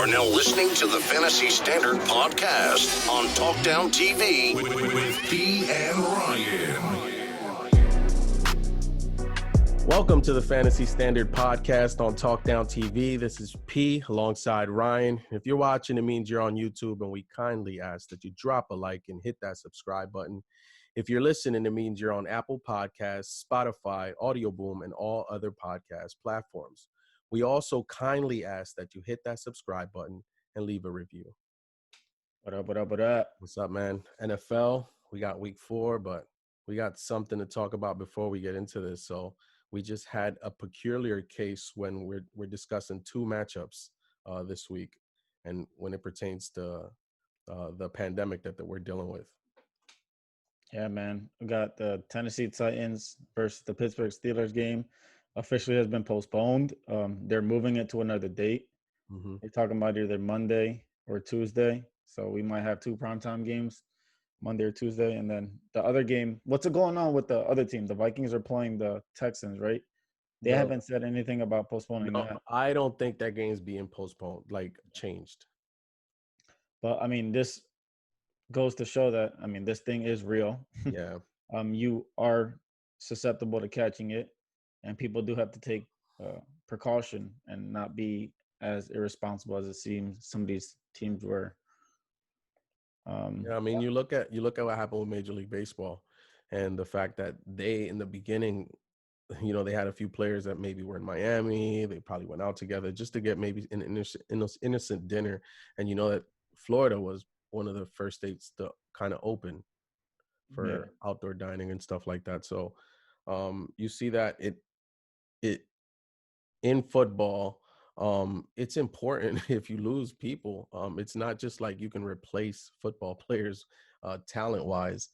are now listening to the Fantasy Standard Podcast on Talkdown TV with P and Ryan. Welcome to the Fantasy Standard Podcast on Talkdown TV. This is P alongside Ryan. If you're watching, it means you're on YouTube, and we kindly ask that you drop a like and hit that subscribe button. If you're listening, it means you're on Apple Podcasts, Spotify, Audio Boom, and all other podcast platforms. We also kindly ask that you hit that subscribe button and leave a review. What up, what up, what up? What's up, man? NFL, we got week 4, but we got something to talk about before we get into this. So we just had a peculiar case when we're discussing two matchups this week, and when it pertains to the pandemic that we're dealing with. Yeah, man. We got the Tennessee Titans versus the Pittsburgh Steelers game. Officially has been postponed. They're moving it to another date. Mm-hmm. They're talking about either Monday or Tuesday. So we might have two primetime games, Monday or Tuesday. And then the other game, what's going on with the other team? The Vikings are playing the Texans, right? They haven't said anything about postponing that. I don't think that game's being postponed, changed. But, I mean, this goes to show that, this thing is real. Yeah. You are susceptible to catching it, and people do have to take precaution and not be as irresponsible as it seems some of these teams were. You look at what happened with Major League Baseball, and the fact that they, in the beginning, they had a few players that maybe were in Miami. They probably went out together just to get maybe an innocent dinner. And that Florida was one of the first states to kind of open for outdoor dining and stuff like that. So you see that it in football, it's important if you lose people. It's not just like you can replace football players talent-wise.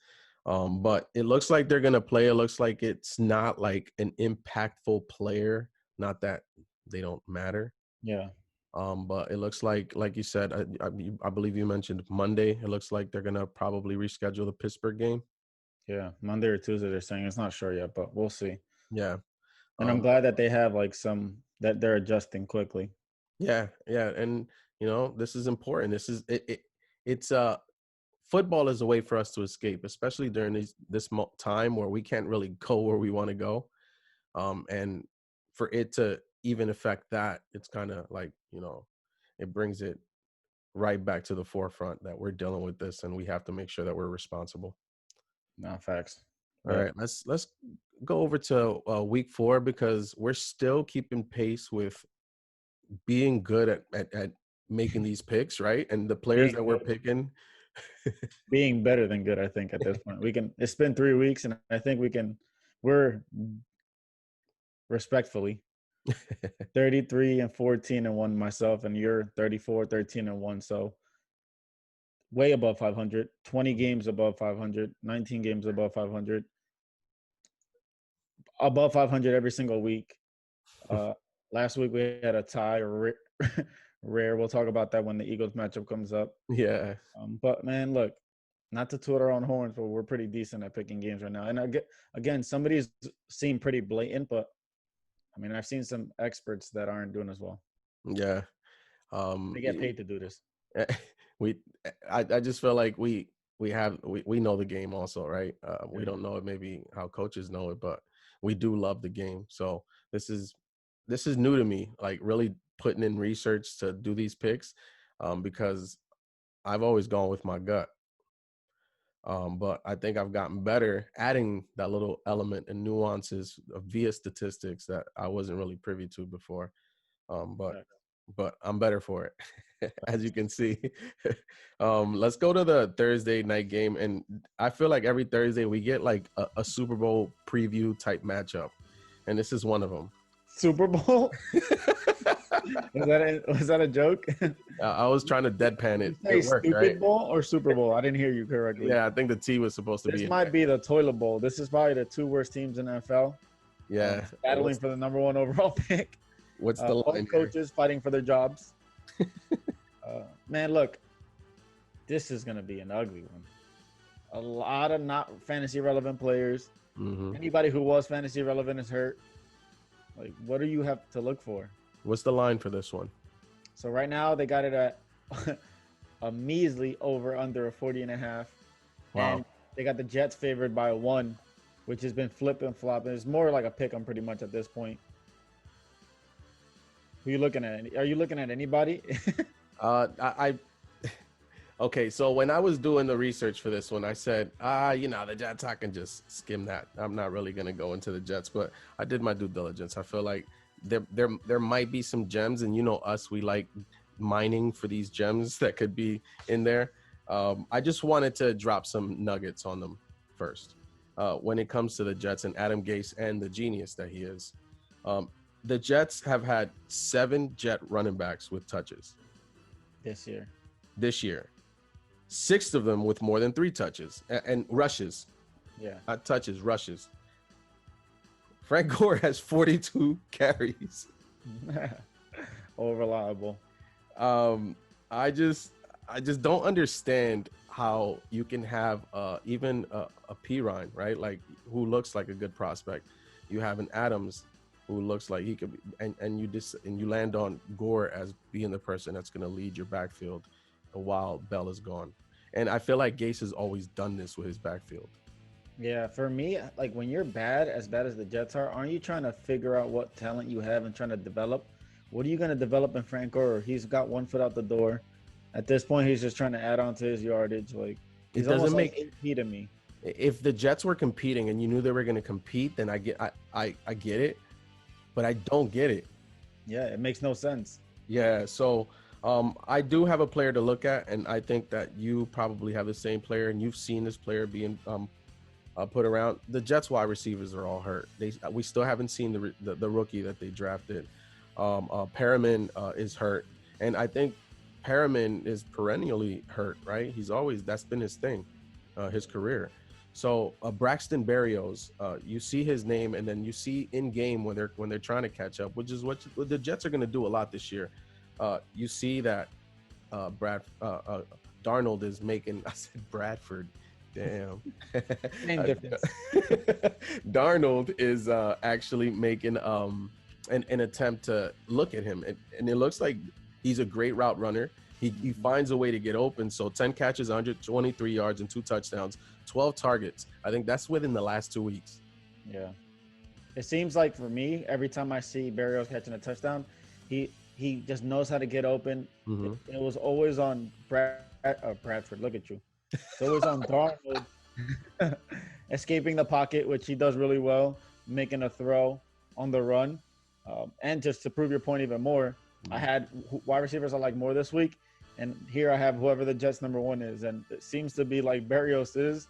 But it looks like they're going to play. It looks like it's not like an impactful player. Not that they don't matter. Yeah. But it looks like you said, I believe you mentioned Monday. It looks like they're going to probably reschedule the Pittsburgh game. Yeah, Monday or Tuesday, they're saying. It's not sure yet, but we'll see. Yeah. And I'm glad that they have that they're adjusting quickly. Yeah. Yeah. And, this is important. This is it's football is a way for us to escape, especially during this time where we can't really go where we want to go. And for it to even affect that, it's kind of like, it brings it right back to the forefront that we're dealing with this, and we have to make sure that we're responsible. No, facts. All right, let's go over to week 4, because we're still keeping pace with being good at making these picks, right? And the players that we're picking – being better than good, I think, at this point. It's been 3 weeks, and I think we're respectfully 33-14-1 myself, and you're 34-13-1. So way above 500, 20 games above 500, 19 games above 500, above 500 every single week. Last week we had a tie, rare. We'll talk about that when the Eagles matchup comes up. Yeah. But, man, look, not to toot our own horns, but we're pretty decent at picking games right now. And, again, some of these seem pretty blatant, but, I've seen some experts that aren't doing as well. Yeah. They get paid to do this. I just feel like we know the game also, right? We don't know it maybe how coaches know it, but we do love the game. So this is new to me, like really putting in research to do these picks, because I've always gone with my gut. But I think I've gotten better adding that little element and nuances via statistics that I wasn't really privy to before. But I'm better for it, as you can see. Let's go to the Thursday night game. And I feel like every Thursday we get like a Super Bowl preview type matchup. And this is one of them. Super Bowl? Was that a joke? I was trying to deadpan it. It worked, Stupid right? Bowl or Super Bowl? I didn't hear you correctly. Yeah, I think the T was supposed to be. This might be the toilet bowl. This is probably the two worst teams in the NFL. Yeah. Battling for the number 1 overall pick. What's the line? Coaches fighting for their jobs. Man, look, this is going to be an ugly one. A lot of not fantasy relevant players. Mm-hmm. Anybody who was fantasy relevant is hurt. Like, what do you have to look for? What's the line for this one? So right now they got it at a measly over under a 40.5. Wow. And they got the Jets favored by 1, which has been flipping flopping. It's more like a pick 'em pretty much at this point. Who you looking at? Are you looking at anybody? I okay. So when I was doing the research for this one, I said, the Jets, I can just skim that. I'm not really gonna go into the Jets, but I did my due diligence. I feel like there might be some gems, and us, we like mining for these gems that could be in there. I just wanted to drop some nuggets on them first. When it comes to the Jets and Adam Gase and the genius that he is. The Jets have had 7 Jet running backs with touches this year. this year. 6 of them with more than 3 touches and rushes. Yeah. Not touches, rushes. Frank Gore has 42 carries. All reliable. I just don't understand how you can have even a Pirine, right? Like, who looks like a good prospect. You have an Adams who looks like he could be, and you land on Gore as being the person that's going to lead your backfield while Bell is gone. And I feel like Gase has always done this with his backfield. Yeah, for me, like when you're as bad as the Jets are, aren't you trying to figure out what talent you have and trying to develop? What are you going to develop in Frank Gore? He's got 1 foot out the door. At this point, he's just trying to add on to his yardage. Like, he's It doesn't almost make like 8 feet to me. If the Jets were competing and you knew they were going to compete, then I get it, but I don't get it. Yeah, it makes no sense. Yeah, so I do have a player to look at, and I think that you probably have the same player, and you've seen this player being put around. The Jets wide receivers are all hurt. We still haven't seen the rookie that they drafted. Perriman is hurt, and I think Perriman is perennially hurt, right? That's been his thing, his career. So Braxton Berrios, you see his name, and then you see in game when they're trying to catch up, which is what the Jets are going to do a lot this year. You see that Darnold is making. I said Bradford. Damn. Same difference. Darnold is actually making an attempt to look at him, and it looks like he's a great route runner. He finds a way to get open. So 10 catches, 123 yards, and 2 touchdowns, 12 targets. I think that's within the last 2 weeks. Yeah. It seems like for me, every time I see Berrios catching a touchdown, he just knows how to get open. Mm-hmm. It was always on Bradford. Look at you. So it was on Darnold escaping the pocket, which he does really well, making a throw on the run. And just to prove your point even more, I had wide receivers I like more this week. And here I have whoever the Jets number 1 is. And it seems to be like Berrios is.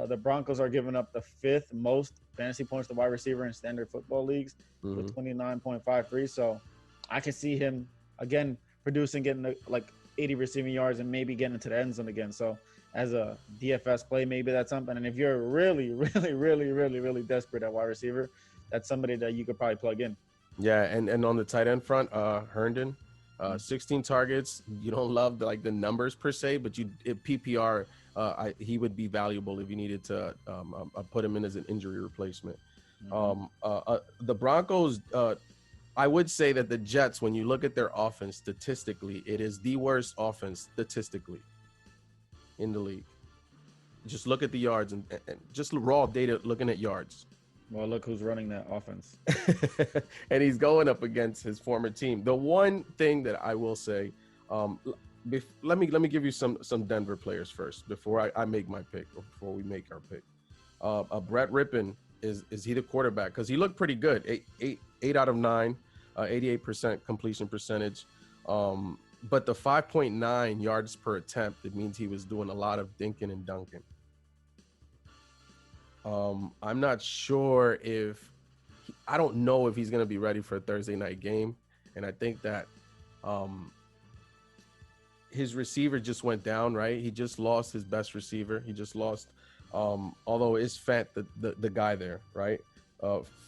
The Broncos are giving up the 5th most fantasy points to wide receiver in standard football leagues with 29.53. So I can see him, again, producing, getting like 80 receiving yards and maybe getting into the end zone again. So as a DFS play, maybe that's something. And if you're really, really, really, really, really desperate at wide receiver, that's somebody that you could probably plug in. Yeah, and on the tight end front, Herndon, 16 targets. You don't love the numbers per se, but PPR, he would be valuable if you needed to put him in as an injury replacement. The Broncos, I would say that the Jets, when you look at their offense statistically, it is the worst offense statistically in the league. Just look at the yards and just raw data looking at yards. Well, look who's running that offense. And he's going up against his former team. The one thing that I will say, let me give you some Denver players first before I make my pick, or before we make our pick. Brett Rippon, is he the quarterback? Because he looked pretty good. 8 out of 9, 88% completion percentage. But the 5.9 yards per attempt, it means he was doing a lot of dinking and dunking. I'm not sure I don't know if he's going to be ready for a Thursday night game. And I think that his receiver just went down, right? He just lost his best receiver. He just lost, although it's Fant, the guy there, right?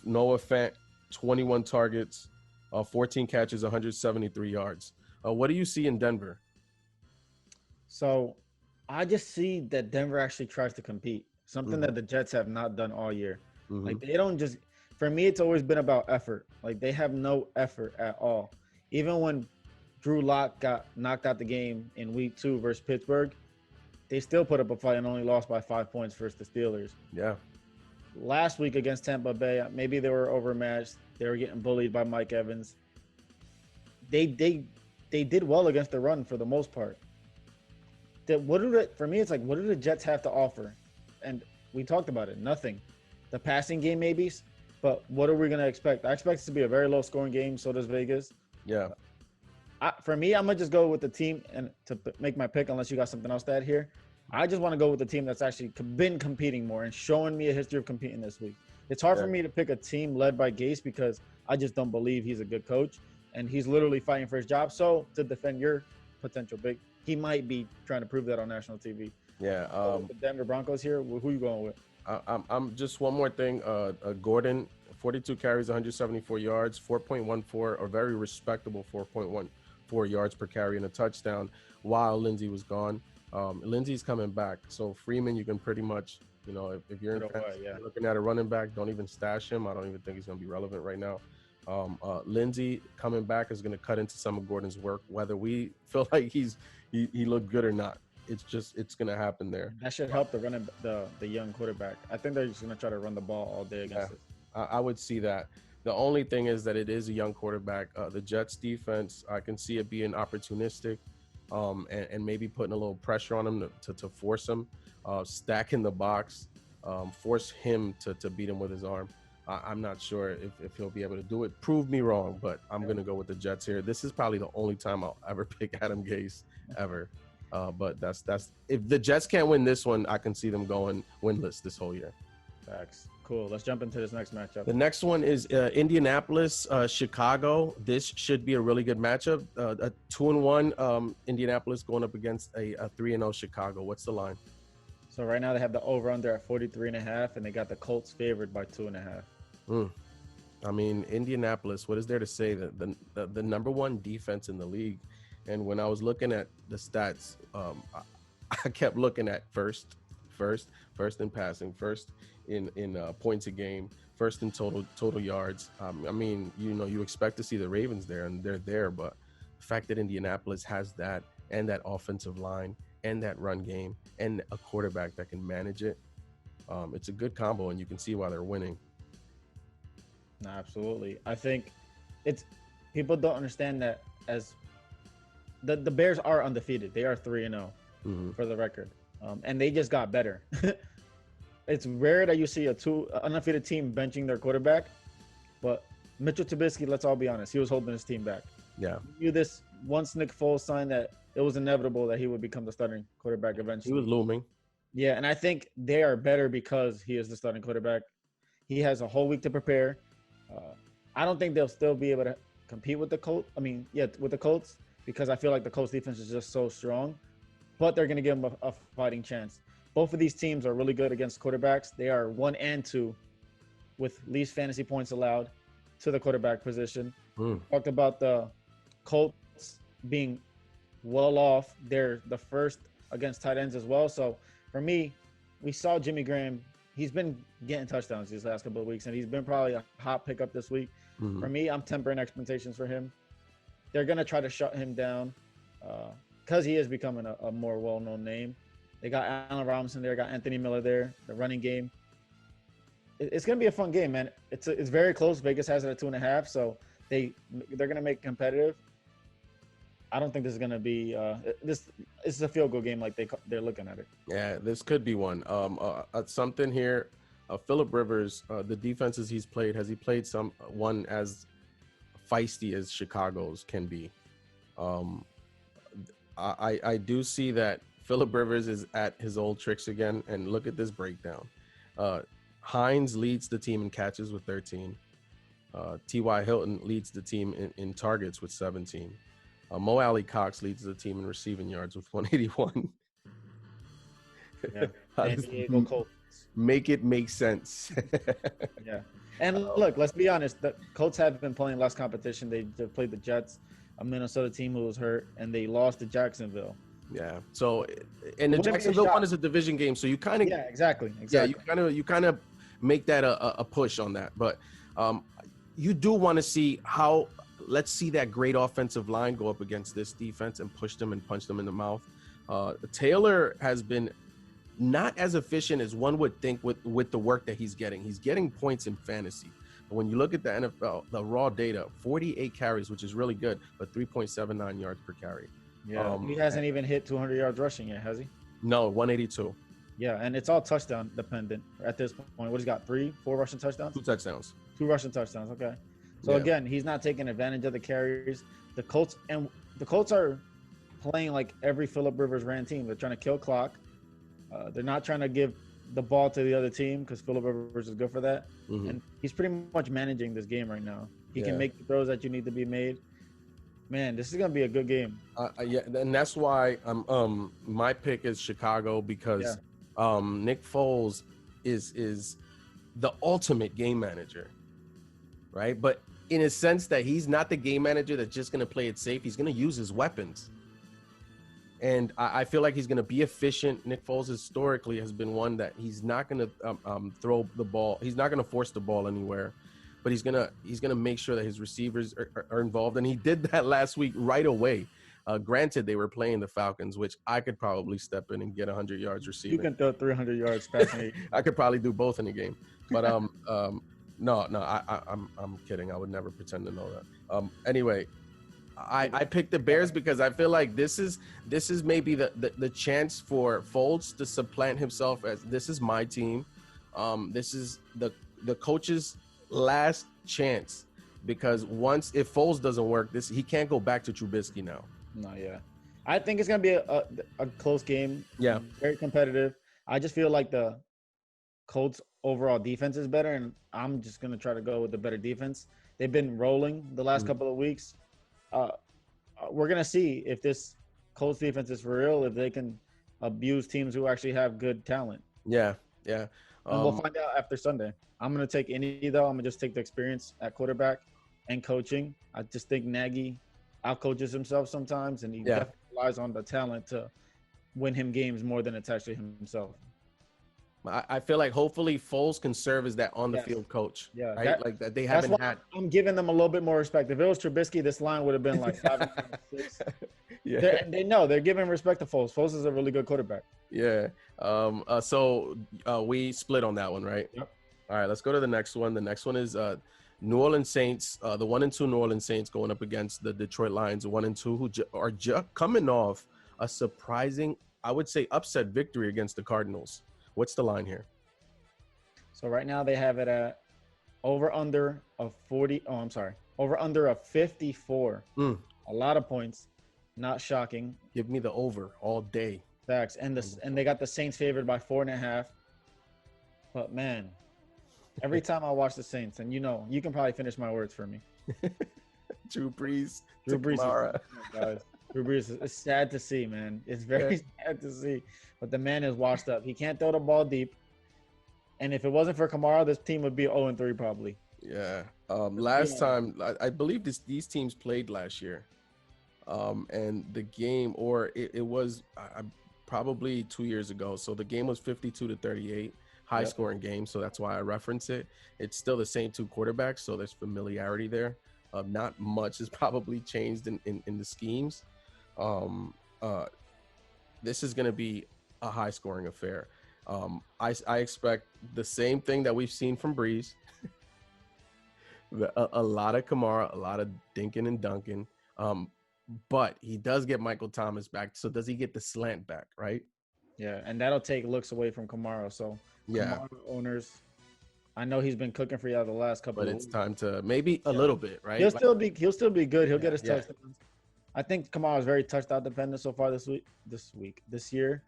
Noah Fant, 21 targets, 14 catches, 173 yards. What do you see in Denver? So I just see that Denver actually tries to compete. Something that the Jets have not done all year. Like, they don't just – for me, it's always been about effort. Like, they have no effort at all. Even when Drew Lock got knocked out the game in week 2 versus Pittsburgh, they still put up a fight and only lost by 5 points versus the Steelers. Yeah. Last week against Tampa Bay, maybe they were overmatched. They were getting bullied by Mike Evans. They did well against the run for the most part. For me, it's like, what do the Jets have to offer? And we talked about it. Nothing. The passing game, maybe, but what are we going to expect? I expect it to be a very low-scoring game. So does Vegas. Yeah. For me, I'm going to just go with the team and to make my pick, unless you got something else to add here. I just want to go with the team that's actually been competing more and showing me a history of competing this week. It's hard for me to pick a team led by Gase because I just don't believe he's a good coach, and he's literally fighting for his job. So to defend your potential big, he might be trying to prove that on national TV. Yeah. The Denver Broncos here, who you going with? I'm just one more thing. Gordon, 42 carries, 174 yards, 4.14, a very respectable 4.14 yards per carry and a touchdown while Lindsey was gone. Lindsey's coming back. So Freeman, you can pretty much, if you're looking at a running back, don't even stash him. I don't even think he's going to be relevant right now. Lindsey coming back is going to cut into some of Gordon's work, whether we feel like he looked good or not. It's going to happen there. That should help the young quarterback. I think they're just going to try to run the ball all day against us. I would see that. The only thing is that it is a young quarterback. The Jets defense, I can see it being opportunistic, and maybe putting a little pressure on him to force him, stack in the box, force him to beat him with his arm. I'm not sure if he'll be able to do it. Prove me wrong, but I'm going to go with the Jets here. This is probably the only time I'll ever pick Adam Gase ever. But that's if the Jets can't win this one, I can see them going winless this whole year. Facts. Cool. Let's jump into this next matchup. The next one is Indianapolis, Chicago. This should be a really good matchup. A 2-1 Indianapolis going up against a 3-0 Chicago. What's the line? So right now they have the over/under at 43.5, and they got the Colts favored by 2.5. I mean, Indianapolis. What is there to say? The number one defense in the league. And when I was looking at the stats, I kept looking at first in passing, first in points a game, first in total yards. I mean, you expect to see the Ravens there, and they're there, but the fact that Indianapolis has that and that offensive line and that run game and a quarterback that can manage it, it's a good combo, and you can see why they're winning. No, absolutely. I think people don't understand that as the Bears are undefeated. They are 3-0 for the record, and they just got better. It's rare that you see an undefeated team benching their quarterback, but Mitchell Trubisky, let's all be honest, he was holding his team back. Yeah. You knew this once Nick Foles signed that it was inevitable that he would become the starting quarterback eventually. He was looming. Yeah, and I think they are better because he is the starting quarterback. He has a whole week to prepare. I don't think they'll still be able to compete with the Colts. With the Colts, because I feel like the Colts defense is just so strong, but they're going to give them a fighting chance. Both of these teams are really good against quarterbacks. They are 1 and 2 with least fantasy points allowed to the quarterback position. Talked about the Colts being well off. They're the first against tight ends as well. So for me, we saw Jimmy Graham. He's been getting touchdowns these last couple of weeks, and he's been probably a hot pickup this week. For me, I'm tempering expectations for him. They're going to try to shut him down because he is becoming a more well-known name. They got Allen Robinson there, got Anthony Miller there, the running game. It's going to be a fun game, man. It's very close. Vegas has it at 2.5, so they're going to make it competitive. I don't think this is going to be this is a field goal game like they're looking at it. Yeah, this could be one. Something here. Phillip Rivers, the defenses he's played, has he played one as feisty as Chicago's can be? I do see that Phillip Rivers is at his old tricks again, and look at this breakdown. Hines leads the team in catches with 13. T.Y. Hilton leads the team in targets with 17. Mo Alley Cox leads the team in receiving yards with 181. Yeah, San Diego Colts. Make it make sense. Yeah, and look, let's be honest. The Colts have been playing less competition. They played the Jets, a Minnesota team who was hurt, and they lost to Jacksonville. Yeah. So, and the Jacksonville one is a division game, so you kind of exactly. Yeah, you kind of make that a push on that, but you do want to see how let's see that great offensive line go up against this defense and push them and punch them in the mouth. Taylor has been not as efficient as one would think with the work that he's getting. He's getting points in fantasy. But when you look at the NFL, the raw data, 48 carries, which is really good, but 3.79 yards per carry. Yeah, he hasn't even hit 200 yards rushing yet, has he? No, 182. Yeah, and it's all touchdown dependent at this point. What, he's got 3, 4 rushing touchdowns? 2 touchdowns. 2 rushing touchdowns, okay. So again, he's not taking advantage of the carries. The Colts are playing like every Phillip Rivers ran team. They're trying to kill clock. They're not trying to give the ball to the other team because Phillip Rivers is good for that. Mm-hmm. And he's pretty much managing this game right now. He can make the throws that you need to be made. Man, this is gonna be a good game. Yeah, and that's why my pick is Chicago because Nick Foles is the ultimate game manager, right? But in a sense that he's not the game manager that's just gonna play it safe. He's gonna use his weapons. And I feel like he's going to be efficient. Nick Foles historically has been one that he's not going to throw the ball. He's not going to force the ball anywhere, but he's going to make sure that his receivers are involved. And he did that last week right away. Granted, they were playing the Falcons, which I could probably step in and get 100 yards receiving. You can throw 300 yards passing. I could probably do both in the game. But no, I'm kidding. I would never pretend to know that. Anyway. I picked the Bears because I feel like this is maybe the chance for Foles to supplant himself as this is my team. This is the coach's last chance because if Foles doesn't work, he can't go back to Trubisky now. No, yeah. I think it's gonna be a close game. Yeah, very competitive. I just feel like the Colts overall defense is better, and I'm just gonna try to go with the better defense. They've been rolling the last couple of weeks. We're going to see if this Colts defense is for real, if they can abuse teams who actually have good talent. Yeah. And we'll find out after Sunday. I'm going to take Indy, though. I'm going to just take the experience at quarterback and coaching. I just think Nagy outcoaches himself sometimes, and he definitely relies on the talent to win him games more than it's actually himself. I feel like hopefully Foles can serve as that on-the-field coach. Yeah, right? Like that they haven't had. I'm giving them a little bit more respect. If it was Trubisky, this line would have been like 5-6. Yeah, they know they're giving respect to Foles. Foles is a really good quarterback. Yeah. So we split on that one, right? Yep. All right, let's go to the next one. The next one is New Orleans Saints, the 1-2 New Orleans Saints going up against the Detroit Lions, 1-2, who are coming off a surprising, I would say, upset victory against the Cardinals. What's the line here? So right now they have it at over under of 40. Oh, I'm sorry. Over under of 54. A lot of points. Not shocking. Give me the over all day. Facts. And they got the Saints favored by 4.5. But man, every time I watch the Saints, and you can probably finish my words for me. Drew Brees. Drew Brees. It's sad to see, man. It's very sad to see. But the man is washed up. He can't throw the ball deep. And if it wasn't for Kamara, this team would be 0-3 probably. Yeah. Last time, I believe these teams played last year. And the game, or it was probably 2 years ago. So the game was 52-38, high-scoring game. So that's why I reference it. It's still the same two quarterbacks, so there's familiarity there. Not much has probably changed in the schemes. This is going to be a high-scoring affair. I expect the same thing that we've seen from Breeze. a lot of Kamara, a lot of dinking and dunking. But he does get Michael Thomas back. So does he get the slant back, right? Yeah, and that'll take looks away from Kamara. So Kamara owners, I know he's been cooking for you the last couple of weeks. But it's time to maybe a little bit, right? He'll still be good. He'll get his touchdowns. I think Kamara is very touchdown dependent so far this year.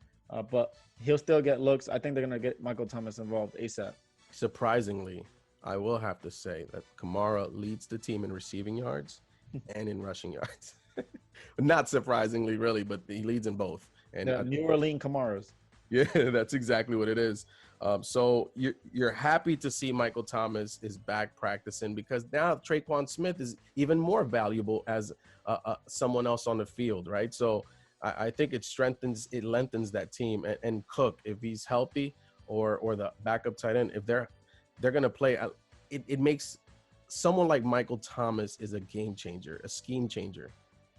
But he'll still get looks. I think they're gonna get Michael Thomas involved ASAP. Surprisingly, I will have to say that Kamara leads the team in receiving yards and in rushing yards. Not surprisingly, really, but he leads in both. And the New Orleans Kamaras. Yeah, that's exactly what it is. So you're happy to see Michael Thomas is back practicing because now Traquan Smith is even more valuable as someone else on the field, right? So I think it lengthens that team. And Cook, if he's healthy, or the backup tight end, if they're going to play, it makes someone like Michael Thomas is a game changer, a scheme changer,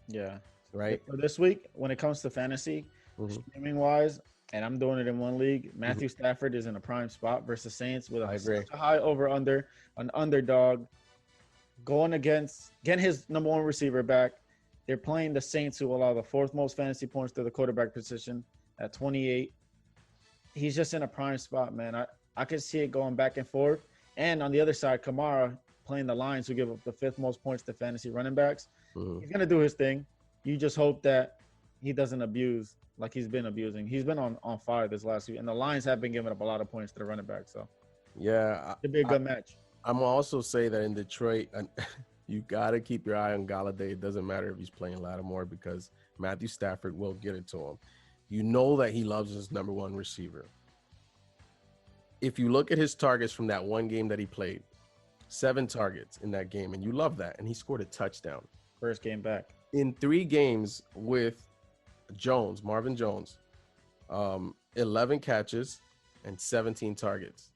Yeah. right? For this week, when it comes to fantasy, Mhm. streaming wise, and I'm doing it in one league, Mm-hmm. Matthew Stafford is in a prime spot versus Saints with I a, agree. such a high over under, an underdog going against getting his number one receiver back. They're playing the Saints, who allow the fourth most fantasy points to the quarterback position at 28. He's just in a prime spot, man. I could see it going back and forth. And on the other side, Kamara playing the Lions, who give up the fifth most points to fantasy running backs. Mhm. He's gonna do his thing. You just hope that he doesn't abuse like he's been abusing. He's been on fire this last week, and the Lions have been giving up a lot of points to the running back. So Yeah, it'd be a good match. I'm also say that in Detroit, you got to keep your eye on Galladay. It doesn't matter if he's playing Lattimore because Matthew Stafford will get it to him. You know that he loves his number one receiver. If you look at his targets from that one game that he played, 7 targets in that game, and you love that, and he scored a touchdown. First game back. In 3 games with Marvin Jones, 11 catches and 17 targets.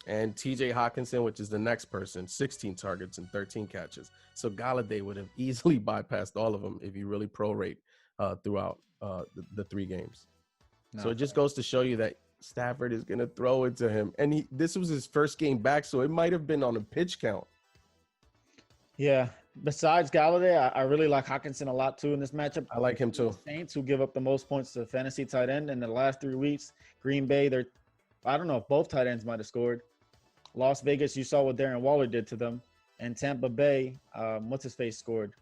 And TJ Hawkinson, which is the next person, 16 targets and 13 catches. So Galladay would have easily bypassed all of them if you really prorate throughout the 3 games. So it just goes to show you that Stafford is going to throw it to him. And this was his first game back, so it might have been on a pitch count. Yeah. Besides Galladay, I really like Hawkinson a lot too in this matchup. I like him too. Saints, who give up the most points to the fantasy tight end in the last 3 weeks. Green Bay, I don't know if both tight ends might have scored. Las Vegas, you saw what Darren Waller did to them. And Tampa Bay, what's his face scored?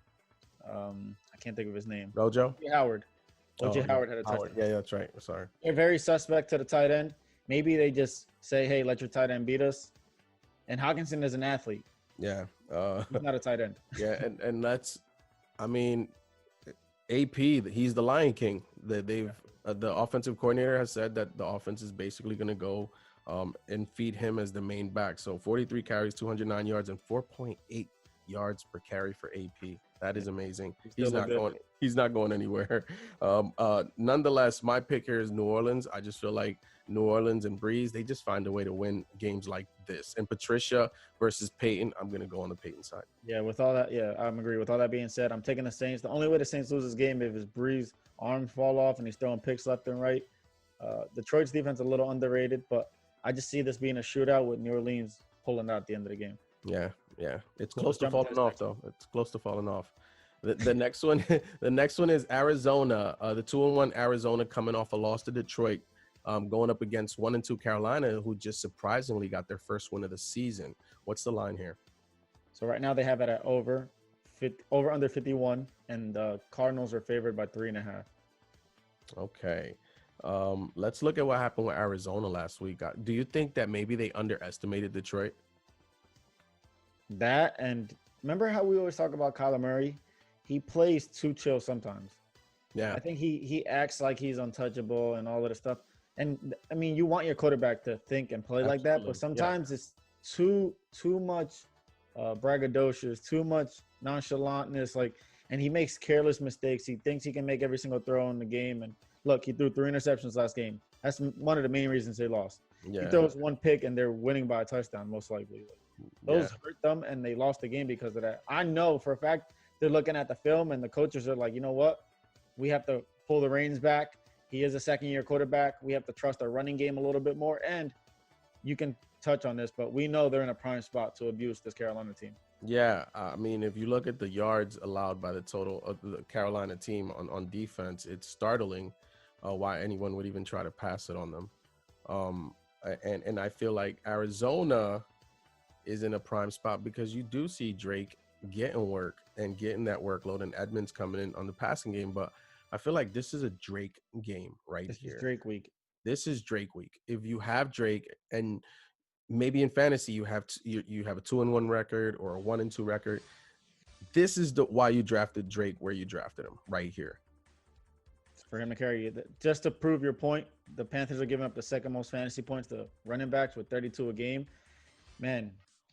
I can't think of his name. Rojo? Howard. OJ Howard had a Howard. touchdown. Yeah, that's right. Sorry. They're very suspect to the tight end. Maybe they just say, hey, let your tight end beat us. And Hawkinson is an athlete. Yeah. He's not a tight end. Yeah, and that's, I mean, AP, he's the Lion King. The offensive coordinator has said that the offense is basically going to go and feed him as the main back. So 43 carries, 209 yards, and 4.8 yards per carry for AP. That is amazing. He's not going anywhere. Nonetheless, my pick here is New Orleans. I just feel like New Orleans and Breeze, they just find a way to win games like this. And Patricia versus Peyton, I'm going to go on the Peyton side. Yeah, with all that, I'm agree. With all that being said, I'm taking the Saints. The only way the Saints lose this game is if Breeze arms fall off and he's throwing picks left and right. Detroit's defense is a little underrated, but I just see this being a shootout with New Orleans pulling out at the end of the game. Yeah. It's close to falling off, though. It's close to falling off. The next one, the next one is Arizona. The 2-1 Arizona coming off a loss to Detroit, going up against 1-2 Carolina, who just surprisingly got their first win of the season. What's the line here? So right now they have it at over under 51, and the Cardinals are favored by 3.5. Okay. Let's look at what happened with Arizona last week. Do you think that maybe they underestimated Detroit? That, and remember how we always talk about Kyler Murray? He plays too chill sometimes. Yeah. I think he acts like he's untouchable and all of this stuff. And I mean, you want your quarterback to think and play like that, but sometimes it's too much braggadocious, too much nonchalantness. And he makes careless mistakes. He thinks he can make every single throw in the game. And look, he threw 3 interceptions last game. That's one of the main reasons they lost. Yeah. He throws 1 pick and they're winning by a touchdown, most likely. Those hurt them, and they lost the game because of that. I know for a fact they're looking at the film, and the coaches are like, you know what? We have to pull the reins back. He is a second-year quarterback. We have to trust our running game a little bit more. And you can touch on this, but we know they're in a prime spot to abuse this Carolina team. Yeah, I mean, if you look at the yards allowed by the total of the Carolina team on defense, it's startling why anyone would even try to pass it on them. And I feel like Arizona is in a prime spot because you do see Drake getting work and getting that workload, and Edmonds coming in on the passing game. But I feel like this is a Drake game here. This is Drake week. This is Drake week. If you have Drake, and maybe in fantasy you have you have a 2-1 record or a 1-2 record, this is why you drafted Drake where you drafted him, right here. For him to carry you. Just to prove your point, the Panthers are giving up the second most fantasy points to running backs with 32 a game. Man,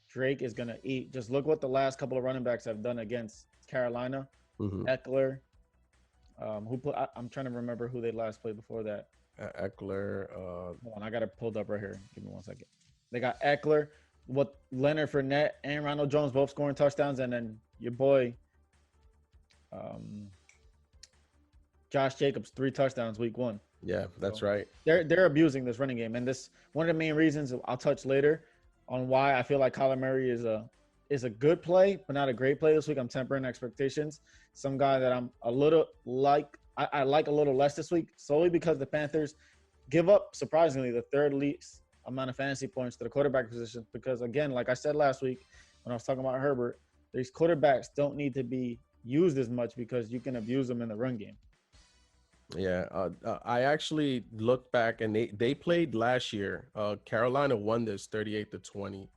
Drake is going to eat. Just look what the last couple of running backs have done against Carolina. Eckler. I'm trying to remember who they last played before that. Eckler. Hold on, I got it pulled up right here. Give me 1 second. They got Eckler, what Leonard Fournette and Ronald Jones both scoring touchdowns, and then your boy Josh Jacobs 3 touchdowns week 1. Yeah, that's So right. they're abusing this running game, and this one of the main reasons I'll touch later on why I feel like Kyler Murray is a good play, but not a great play this week. I'm tempering expectations. Some guy that I'm a little like I like a little less this week, solely because the Panthers give up surprisingly the third least amount of fantasy points to the quarterback position. Because again, like I said last week when I was talking about Herbert, these quarterbacks don't need to be used as much because you can abuse them in the run game. Yeah, I actually looked back and they played last year. Carolina won this 38-20.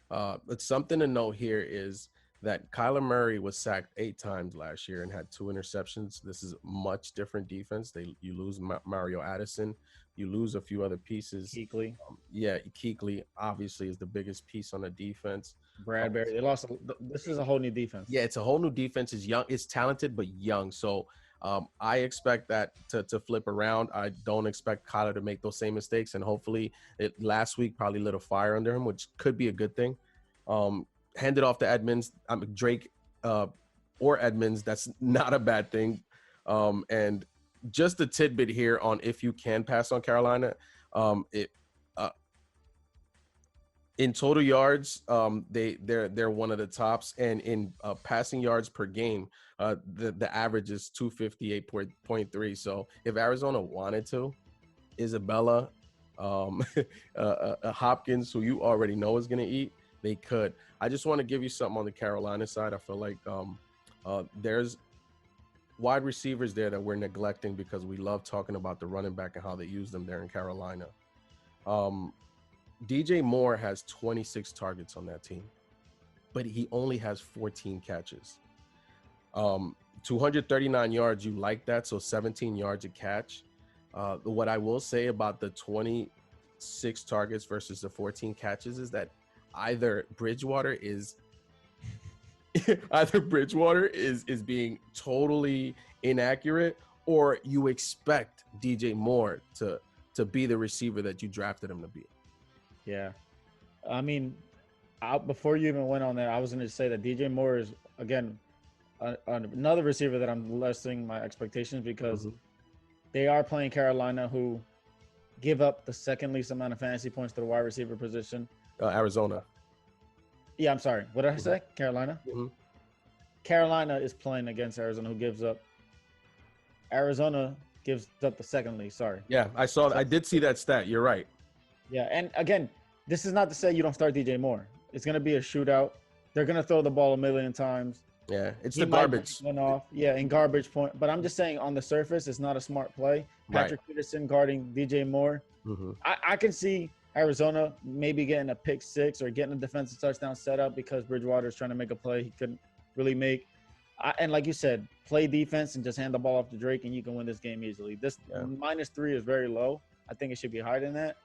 But something to note here is that Kyler Murray was sacked 8 times last year and had 2 interceptions. This is much different defense. You lose Mario Addison, you lose a few other pieces. Kuechly, Kuechly obviously is the biggest piece on the defense. Bradbury, they lost. This is a whole new defense. Yeah, it's a whole new defense. It's young, it's talented, but young. So I expect that to flip around. I don't expect Kyler to make those same mistakes, and hopefully, last week probably lit a fire under him, which could be a good thing. Hand it off to Edmonds, Drake, or Edmonds. That's not a bad thing. And just a tidbit here on if you can pass on Carolina, in total yards, they're one of the tops, and in passing yards per game, the average is 258.3. So if Arizona wanted to, Isabella, Hopkins, who you already know is going to eat, they could. I just want to give you something on the Carolina side. I feel like there's wide receivers there that we're neglecting because we love talking about the running back and how they use them there in Carolina. DJ Moore has 26 targets on that team, but he only has 14 catches. 239 yards, you like that, so 17 yards a catch. What I will say about the 26 targets versus the 14 catches is that either Bridgewater is being totally inaccurate, or you expect DJ Moore to be the receiver that you drafted him to be. Yeah. I mean, before you even went on there, I was going to say that DJ Moore is, again, another receiver that I'm lessening my expectations because they are playing Carolina, who give up the second least amount of fantasy points to the wide receiver position. Arizona. Yeah, I'm sorry. What did I say? Carolina? Carolina is playing against Arizona, who gives up. Arizona gives up the second least. Sorry. Yeah, I did see that stat. You're right. Yeah, and again, this is not to say you don't start DJ Moore. It's going to be a shootout. They're going to throw the ball a million times. Yeah, it's the garbage. Off. Yeah, in garbage point. But I'm just saying, on the surface, it's not a smart play. Patrick Peterson guarding DJ Moore. I can see Arizona maybe getting a pick 6 or getting a defensive touchdown set up because Bridgewater is trying to make a play he couldn't really make. And like you said, play defense and just hand the ball off to Drake, and you can win this game easily. This -3 is very low. I think it should be higher than that.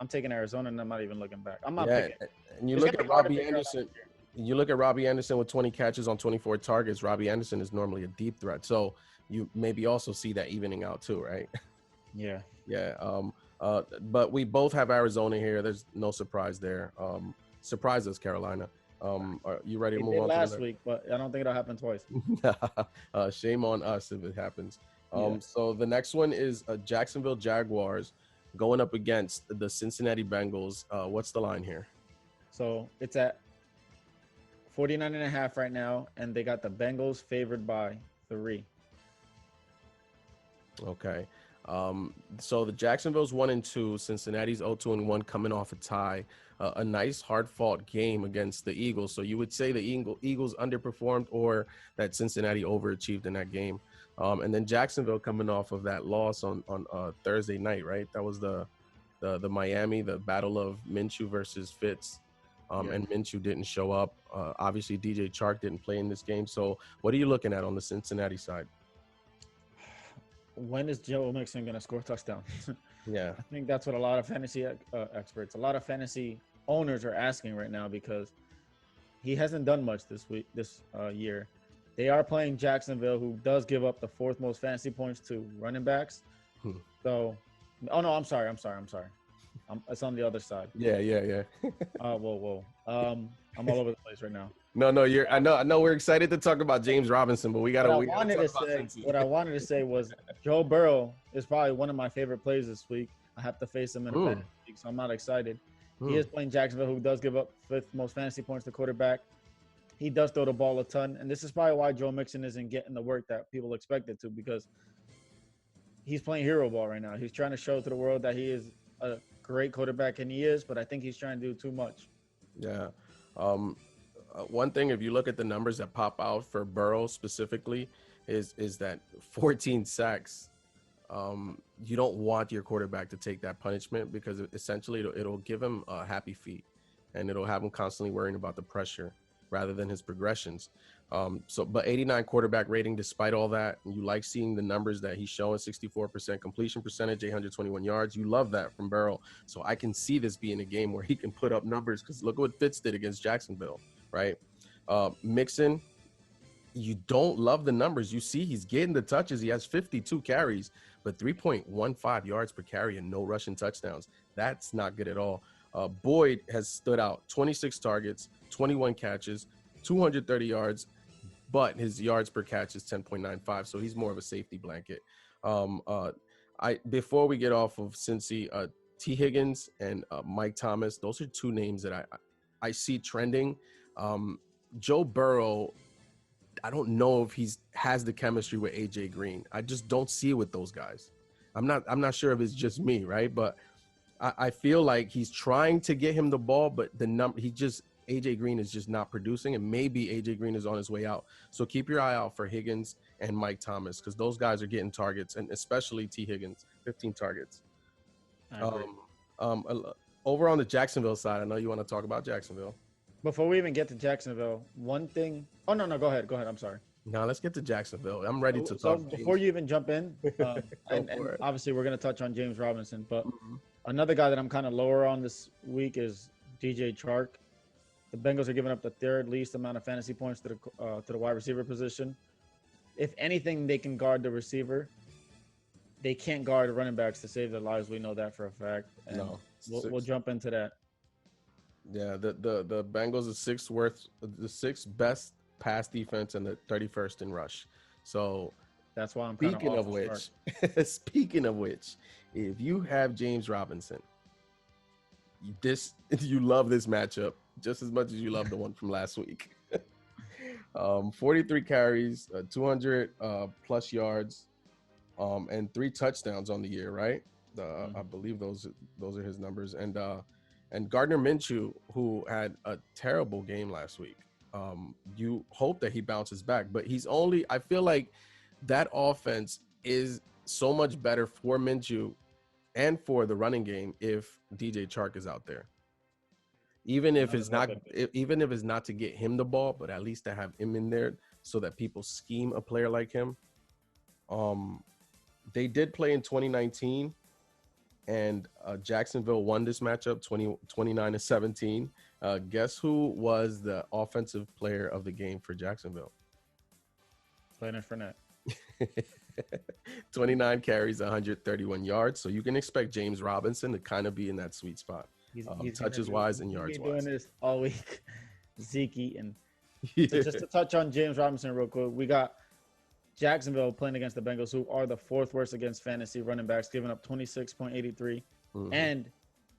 I'm taking Arizona, and I'm not even looking back. I'm not picking. And you look at Robbie Anderson. You look at Robbie Anderson with 20 catches on 24 targets. Robbie Anderson is normally a deep threat, so you maybe also see that evening out too, right? Yeah. Yeah. But we both have Arizona here. There's no surprise there. Surprise us, Carolina. Are you ready to move on? Last week, but I don't think it'll happen twice. Shame on us if it happens. So the next one is Jacksonville Jaguars going up against the Cincinnati Bengals. What's the line here? So it's at 49.5 right now, and they got the Bengals favored by 3. Okay. So the Jacksonville's 1-2, Cincinnati's 0-1, coming off a tie. A nice hard-fought game against the Eagles. So you would say the Eagles underperformed, or that Cincinnati overachieved in that game. And then Jacksonville coming off of that loss on Thursday night, right? That was the Miami, the battle of Minshew versus Fitz. And Minshew didn't show up. Obviously, DJ Chark didn't play in this game. So what are you looking at on the Cincinnati side? When is Joe Mixon going to score a touchdown? Yeah. I think that's what a lot of fantasy experts, a lot of fantasy owners are asking right now, because he hasn't done much this year. They are playing Jacksonville, who does give up the 4th most fantasy points to running backs. So, oh no, I'm sorry. It's on the other side. Yeah. Whoa. I'm all over the place right now. No, you're. I know. We're excited to talk about James Robinson, but we gotta talk about Cincy. What I wanted to say was Joe Burrow is probably one of my favorite plays this week. I have to face him in a fantasy league, so I'm not excited. He is playing Jacksonville, who does give up 5th most fantasy points to quarterback. He does throw the ball a ton, and this is probably why Joe Mixon isn't getting the work that people expected to, because he's playing hero ball right now. He's trying to show to the world that he is a great quarterback, and he is, but I think he's trying to do too much. Yeah. One thing, if you look at the numbers that pop out for Burrow specifically, is that 14 sacks. You don't want your quarterback to take that punishment, because essentially it'll give him happy feet, and it'll have him constantly worrying about the pressure rather than his progressions. But 89 quarterback rating, despite all that, you like seeing the numbers that he's showing: 64% completion percentage, 821 yards. You love that from Burrow. So I can see this being a game where he can put up numbers, because look what Fitz did against Jacksonville, right? Mixon, you don't love the numbers. You see he's getting the touches. He has 52 carries, but 3.15 yards per carry and no rushing touchdowns. That's not good at all. Boyd has stood out: 26 targets, 21 catches, 230 yards, but his yards per catch is 10.95. So he's more of a safety blanket. Before we get off of Cincy, T. Higgins and Mike Thomas, those are two names that I see trending. Joe Burrow, I don't know if has the chemistry with AJ Green. I just don't see it with those guys. I'm not sure if it's just me, right? But I feel like he's trying to get him the ball, but AJ Green is just not producing, and maybe AJ Green is on his way out. So keep your eye out for Higgins and Mike Thomas, because those guys are getting targets, and especially T. Higgins, 15 targets. Over on the Jacksonville side, I know you want to talk about Jacksonville. Before we even get to Jacksonville, one thing. Oh no, go ahead. I'm sorry. No, let's get to Jacksonville. I'm ready to so talk. Before you even jump in, and obviously we're going to touch on James Robinson, but another guy that I'm kind of lower on this week is DJ Chark. The Bengals are giving up the 3rd least amount of fantasy points to the wide receiver position. If anything, they can guard the receiver. They can't guard running backs to save their lives. We know that for a fact. And no, we'll jump into that. Yeah, the Bengals are the 6th best pass defense and the 31st in rush. So that's why I'm speaking of which, if you have James Robinson, you love this matchup just as much as you love the one from last week. 43 carries, 200 plus yards, and 3 touchdowns on the year, right? I believe those are his numbers. And Gardner Minshew, who had a terrible game last week. You hope that he bounces back, but I feel like that offense is so much better for Minshew and for the running game if DJ Chark is out there. Even if it's not to get him the ball, but at least to have him in there so that people scheme a player like him. They did play in 2019, and Jacksonville won this matchup 29-17. Guess who was the offensive player of the game for Jacksonville? Leonard Fournette. 29 carries, 131 yards. So you can expect James Robinson to kind of be in that sweet spot. He's touches wise and yards wise. Doing this all week. Zeke and so just to touch on James Robinson real quick, we got Jacksonville playing against the Bengals, who are the 4th worst against fantasy running backs, giving up 26.83. And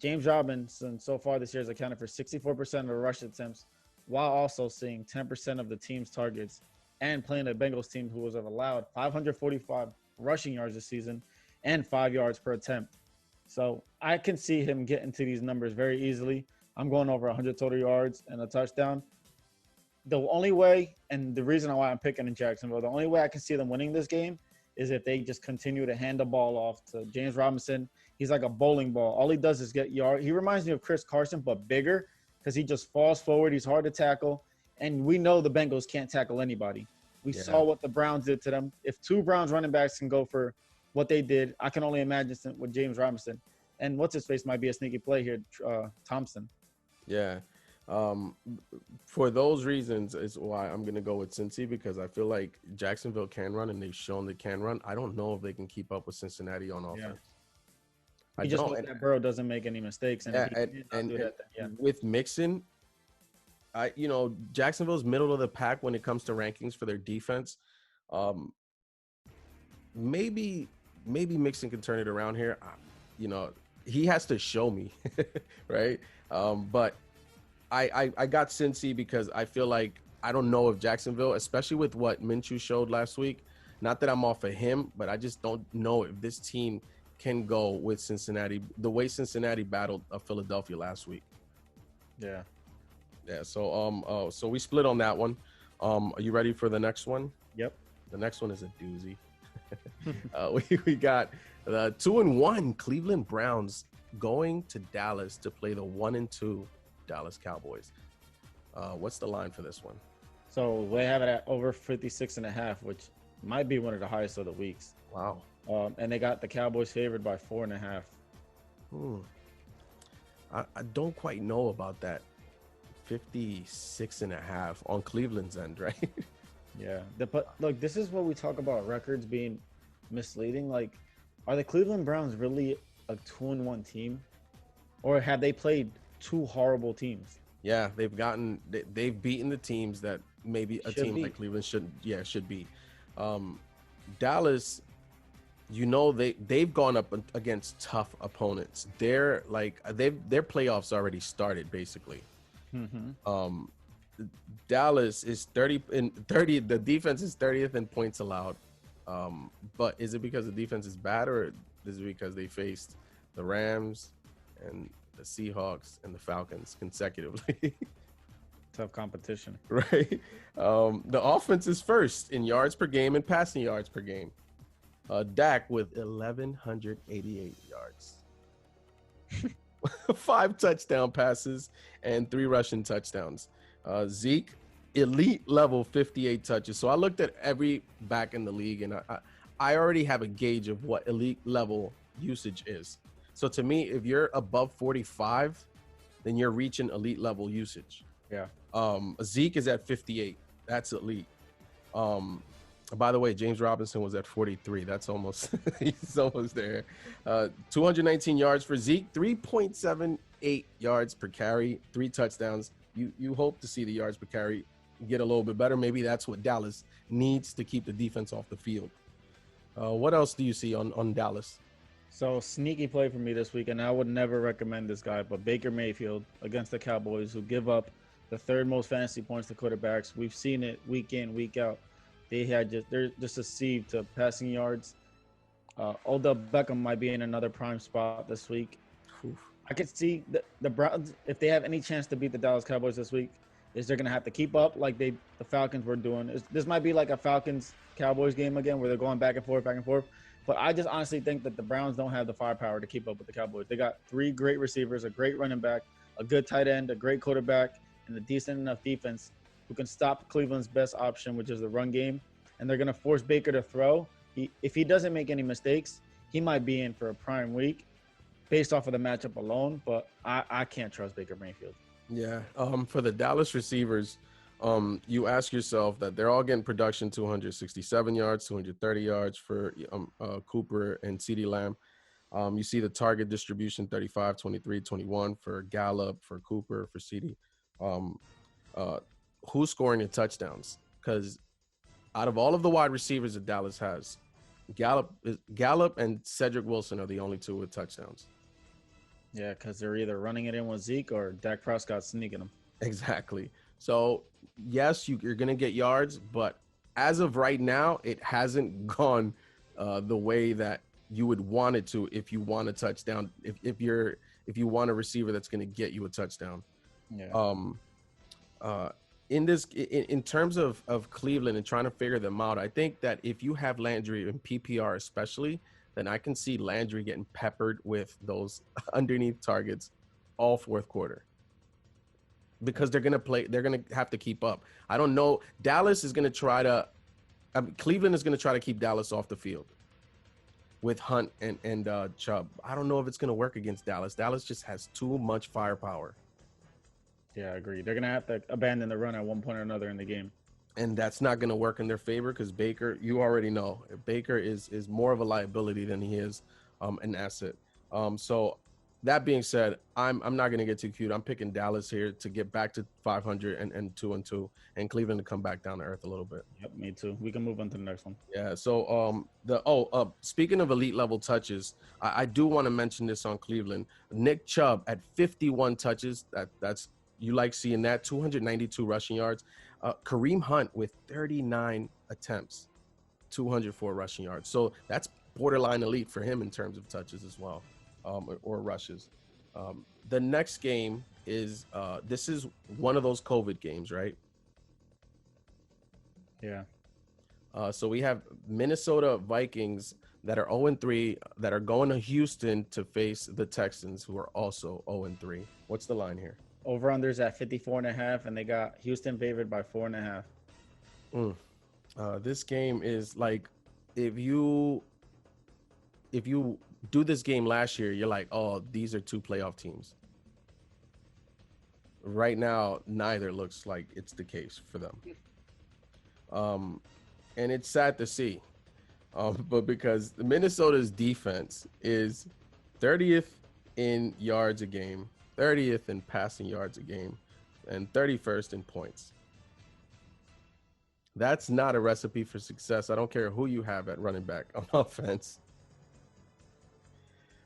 James Robinson so far this year has accounted for 64% of the rush attempts, while also seeing 10% of the team's targets, and playing a Bengals team who was allowed 545 rushing yards this season and 5 yards per attempt. So I can see him getting to these numbers very easily. I'm going over 100 total yards and a touchdown. The only way, and the reason why I'm picking in Jacksonville, the only way I can see them winning this game is if they just continue to hand the ball off to James Robinson. He's like a bowling ball. All he does is get yards. He reminds me of Chris Carson, but bigger, because he just falls forward. He's hard to tackle. And we know the Bengals can't tackle anybody. We saw what the Browns did to them. If 2 Browns running backs can go for what they did, I can only imagine with James Robinson. And what's-his-face might be a sneaky play here, Thompson. Yeah. For those reasons is why I'm going to go with Cincy, because I feel like Jacksonville can run, and they've shown they can run. I don't know if they can keep up with Cincinnati on offense. I You just don't. hope that Burrow doesn't make any mistakes, and if he did not do that, then With Mixon, Jacksonville's middle of the pack when it comes to rankings for their defense. Um, maybe Mixon can turn it around here. He has to show me, right? But I got Cincy because I feel like I don't know if Jacksonville, especially with what Minshew showed last week. Not that I'm off of him, but I just don't know if this team can go with Cincinnati the way Cincinnati battled Philadelphia last week. Yeah. So we split on that one. Are you ready for the next one? Yep. The next one is a doozy. We got the 2-1 Cleveland Browns going to Dallas to play the 1-2 Dallas Cowboys. What's the line for this one? So we have it at over 56.5, which might be one of the highest of the weeks. Wow. And they got the Cowboys favored by 4.5. I don't quite know about that 56.5 on Cleveland's end, right? Yeah. But look, this is what we talk about records being misleading. Like, are the Cleveland Browns really a 2-1 team? Or have they played two horrible teams? Yeah, they've beaten the teams that maybe a team like Cleveland should be. Dallas, they've gone up against tough opponents. Their playoffs already started basically. Mm-hmm. Dallas is 30. The defense is 30th in points allowed. But is it because the defense is bad, or is it because they faced the Rams and the Seahawks and the Falcons consecutively? Tough competition. Right. The offense is first in yards per game and passing yards per game. Dak with 1,188 yards. 5 touchdown passes and 3 rushing touchdowns. Zeke, elite level 58 touches. So I looked at every back in the league, and I already have a gauge of what elite level usage is. So to me, if you're above 45, then you're reaching elite level usage. Yeah. Zeke is at 58. That's elite. By the way, James Robinson was at 43. That's almost he's almost there. 219 yards for Zeke, 3.78 yards per carry, 3 touchdowns. You hope to see the yards per carry get a little bit better. Maybe that's what Dallas needs to keep the defense off the field. What else do you see on Dallas? So sneaky play for me this week, and I would never recommend this guy, but Baker Mayfield against the Cowboys, who give up the 3rd most fantasy points to quarterbacks. We've seen it week in, week out. They're just a sieve to passing yards. Odell Beckham might be in another prime spot this week. Oof. I could see the Browns, if they have any chance to beat the Dallas Cowboys this week, is they're going to have to keep up like the Falcons were doing. This might be like a Falcons-Cowboys game again where they're going back and forth. But I just honestly think that the Browns don't have the firepower to keep up with the Cowboys. They got 3 great receivers, a great running back, a good tight end, a great quarterback, and a decent enough defense who can stop Cleveland's best option, which is the run game. And they're going to force Baker to throw. If he doesn't make any mistakes, he might be in for a prime week based off of the matchup alone. But I can't trust Baker Mayfield. Yeah. For the Dallas receivers, you ask yourself that they're all getting production, 267 yards, 230 yards for Cooper and CeeDee Lamb. You see the target distribution, 35, 23, 21 for Gallup, for Cooper, for CeeDee. Who's scoring the touchdowns? Because out of all of the wide receivers that Dallas has, Gallup and Cedric Wilson are the only 2 with touchdowns. Yeah, because they're either running it in with Zeke or Dak Prescott sneaking them. Exactly. So, yes, you're going to get yards, but as of right now, it hasn't gone the way that you would want it to if you want a touchdown, if you want a receiver that's going to get you a touchdown. Yeah. In terms of Cleveland and trying to figure them out, I think that if you have Landry in PPR especially, then I can see Landry getting peppered with those underneath targets all fourth quarter. Because they're going to have to keep up. I don't know. Dallas is going to try to Cleveland is going to try to keep Dallas off the field with Hunt and Chubb. I don't know if it's going to work against Dallas. Dallas just has too much firepower. Yeah, I agree. They're going to have to abandon the run at one point or another in the game. And that's not going to work in their favor because Baker, you already know, Baker is more of a liability than he is an asset. So that being said, I'm not going to get too cute. I'm picking Dallas here to get back to 500 and 2-2, and Cleveland to come back down to earth a little bit. Yep, me too. We can move on to the next one. Yeah. So speaking of elite level touches, I do want to mention this on Cleveland. Nick Chubb at 51 touches. That's you like seeing that. 292 rushing yards. Kareem Hunt with 39 attempts, 204 rushing yards. So that's borderline elite for him in terms of touches as well, or rushes. The next game is this is one of those COVID games, right? Yeah. So we have Minnesota Vikings that are 0-3 that are going to Houston to face the Texans, who are also 0-3. What's the line here? Over-unders at 54.5, and they got Houston favored by 4.5. This game is like, if you do this game last year, you're like, oh, these are two playoff teams. Right now, neither looks like it's the case for them. And it's sad to see, but because Minnesota's defense is 30th in yards a game, 30th in passing yards a game, and 31st in points. That's not a recipe for success. I don't care who you have at running back on offense.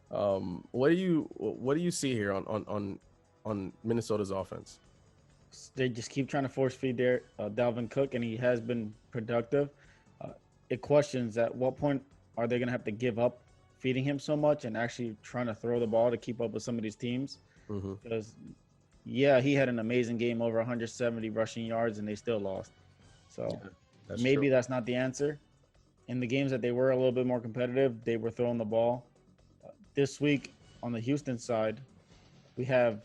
What do you see here on Minnesota's offense? They just keep trying to force feed their Dalvin Cook, and he has been productive. It questions at what point are they going to have to give up feeding him so much and actually trying to throw the ball to keep up with some of these teams. Because, yeah, he had an amazing game, over 170 rushing yards, and they still lost. So maybe that's not the answer. In the games that they were a little bit more competitive, they were throwing the ball. This week on the Houston side, we have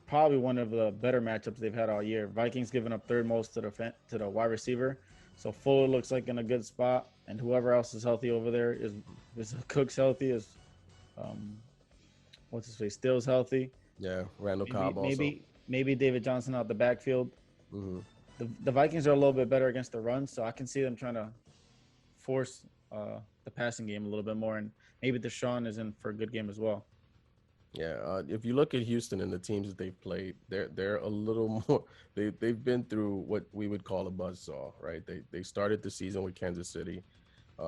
probably one of the better matchups they've had all year. Vikings giving up third most to the wide receiver. So Fuller looks like in a good spot, and whoever else is healthy over there is Cook's healthy, is what's his face, Still's healthy. Yeah, Randall Cobb also. Maybe David Johnson out the backfield. The Vikings are a little bit better against the run, so I can see them trying to force the passing game a little bit more, and maybe Deshaun is in for a good game as well. Yeah, if you look at Houston and the teams that they've played, they're a little more. They've been through what we would call a buzzsaw, right? They started the season with Kansas City,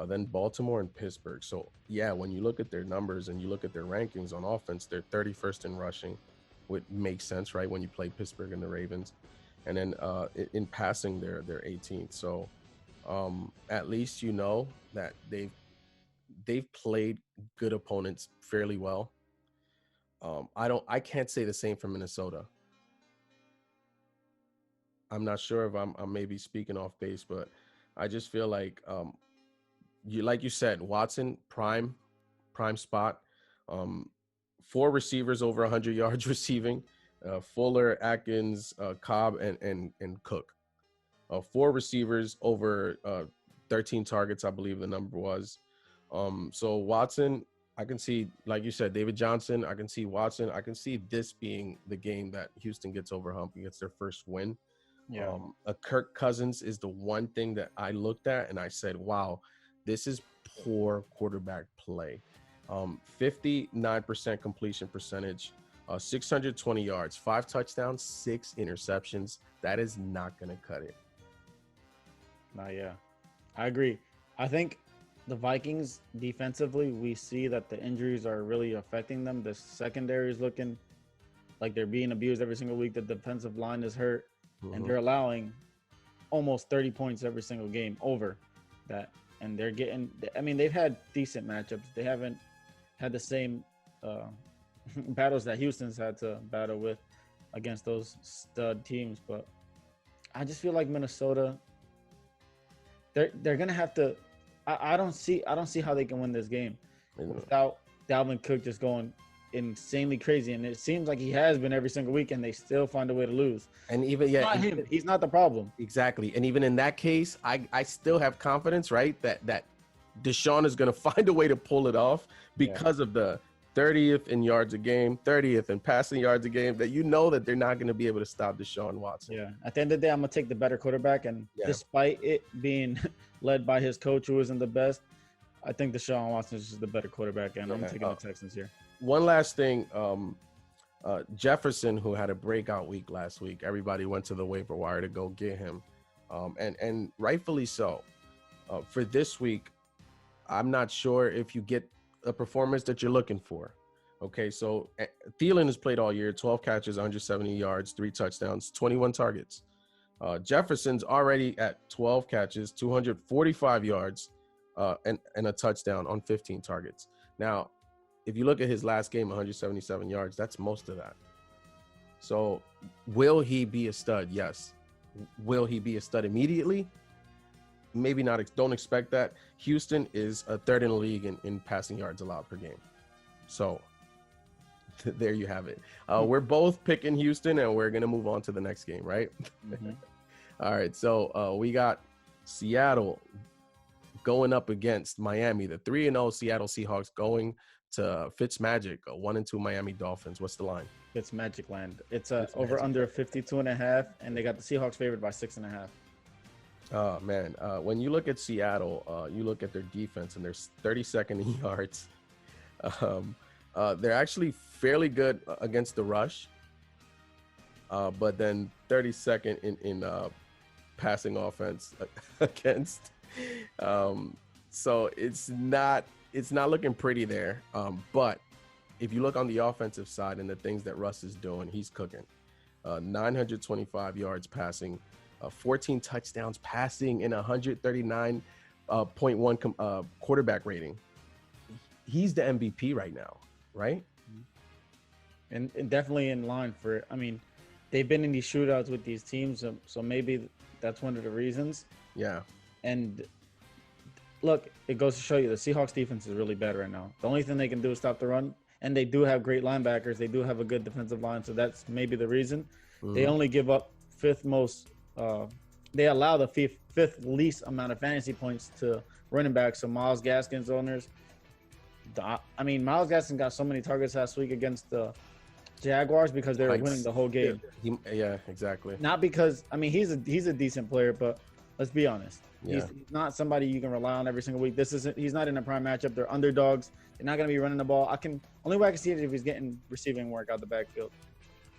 then Baltimore and Pittsburgh. So yeah, when you look at their numbers and you look at their rankings on offense, they're 31st in rushing, which makes sense, right? When you play Pittsburgh and the Ravens, and then in passing, they're 18th. So at least you know that they've played good opponents fairly well. I can't say the same for Minnesota. I'm not sure if I'm maybe speaking off base, but I just feel like you said, Watson, prime spot. 4 receivers over 100 yards receiving. Fuller, Atkins, Cobb, and Cook. 4 receivers over 13 targets, I believe the number was. So Watson, I can see, like you said, David Johnson. I can see Watson. I can see this being the game that Houston gets over hump and gets their first win. Yeah. Kirk Cousins is the one thing that I looked at and I said, wow, this is poor quarterback play. 59% completion percentage, 620 yards, 5 touchdowns, 6 interceptions. That is not going to cut it. Yeah, I agree. I think the Vikings defensively, we see that the injuries are really affecting them. The secondary is looking like they're being abused every single week. The defensive line is hurt, and they're allowing almost 30 points every single game over that. And they're getting, I mean, they've had decent matchups. They haven't had the same battles that Houston's had to battle with against those stud teams. But I just feel like Minnesota, they're gonna have to. I don't see how they can win this game without Dalvin Cook just going insanely crazy. And it seems like he has been every single week, and they still find a way to lose. And even He's not the problem. Exactly. And even in that case, I still have confidence, right, that Deshaun is going to find a way to pull it off because of the 30th in yards a game, 30th in passing yards a game, that you know that they're not going to be able to stop Deshaun Watson. Yeah. At the end of the day, I'm going to take the better quarterback. And despite it being led by his coach, who isn't the best, I think Deshaun Watson is just the better quarterback, and I'm taking the Texans here. One last thing. Jefferson, who had a breakout week last week, everybody went to the waiver wire to go get him, and rightfully so. For this week, I'm not sure if you get a performance that you're looking for. Okay, so Thielen has played all year, 12 catches, 170 yards, 3 touchdowns, 21 targets. Jefferson's already at 12 catches, 245 yards, and a touchdown on 15 targets. Now, if you look at his last game, 177 yards, that's most of that. So will he be a stud? Yes. Will he be a stud immediately? Maybe not. Don't expect that. Houston is a third in the league in passing yards allowed per game. So there you have it. We're both picking Houston, and we're going to move on to the next game, right? Mm-hmm. All right. So we got Seattle going up against Miami, the 3-0 Seattle Seahawks going to Fitzmagic, 1-2 Miami Dolphins. What's the line? Fitzmagic land. It's over under 52.5, and they got the Seahawks favored by 6.5. Oh man, when you look at Seattle, you look at their defense, and they're 32nd in yards. They're actually fairly good against the rush, but then 32nd in passing offense against. So it's not looking pretty there. But if you look on the offensive side and the things that Russ is doing, he's cooking. 925 yards passing, 14 touchdowns passing, and 139.1 quarterback rating. He's the MVP right now, right? And definitely in line for, I mean, they've been in these shootouts with these teams, so maybe that's one of the reasons. Yeah. And look, it goes to show you the Seahawks defense is really bad right now. The only thing they can do is stop the run, and they do have great linebackers. They do have a good defensive line, so that's maybe the reason. Mm-hmm. They only give up fifth most. They allow the fifth least amount of fantasy points to running backs. So Myles Gaskin's owners. I mean, Myles Gaskin got so many targets last week against the Jaguars because they were winning the whole game. Yeah, exactly. Not because, I mean, he's a decent player, but let's be honest. Yeah. He's not somebody you can rely on every single week. He's not in a prime matchup. They're underdogs. They're not going to be running the ball. Only way I can see it is if he's getting receiving work out the backfield.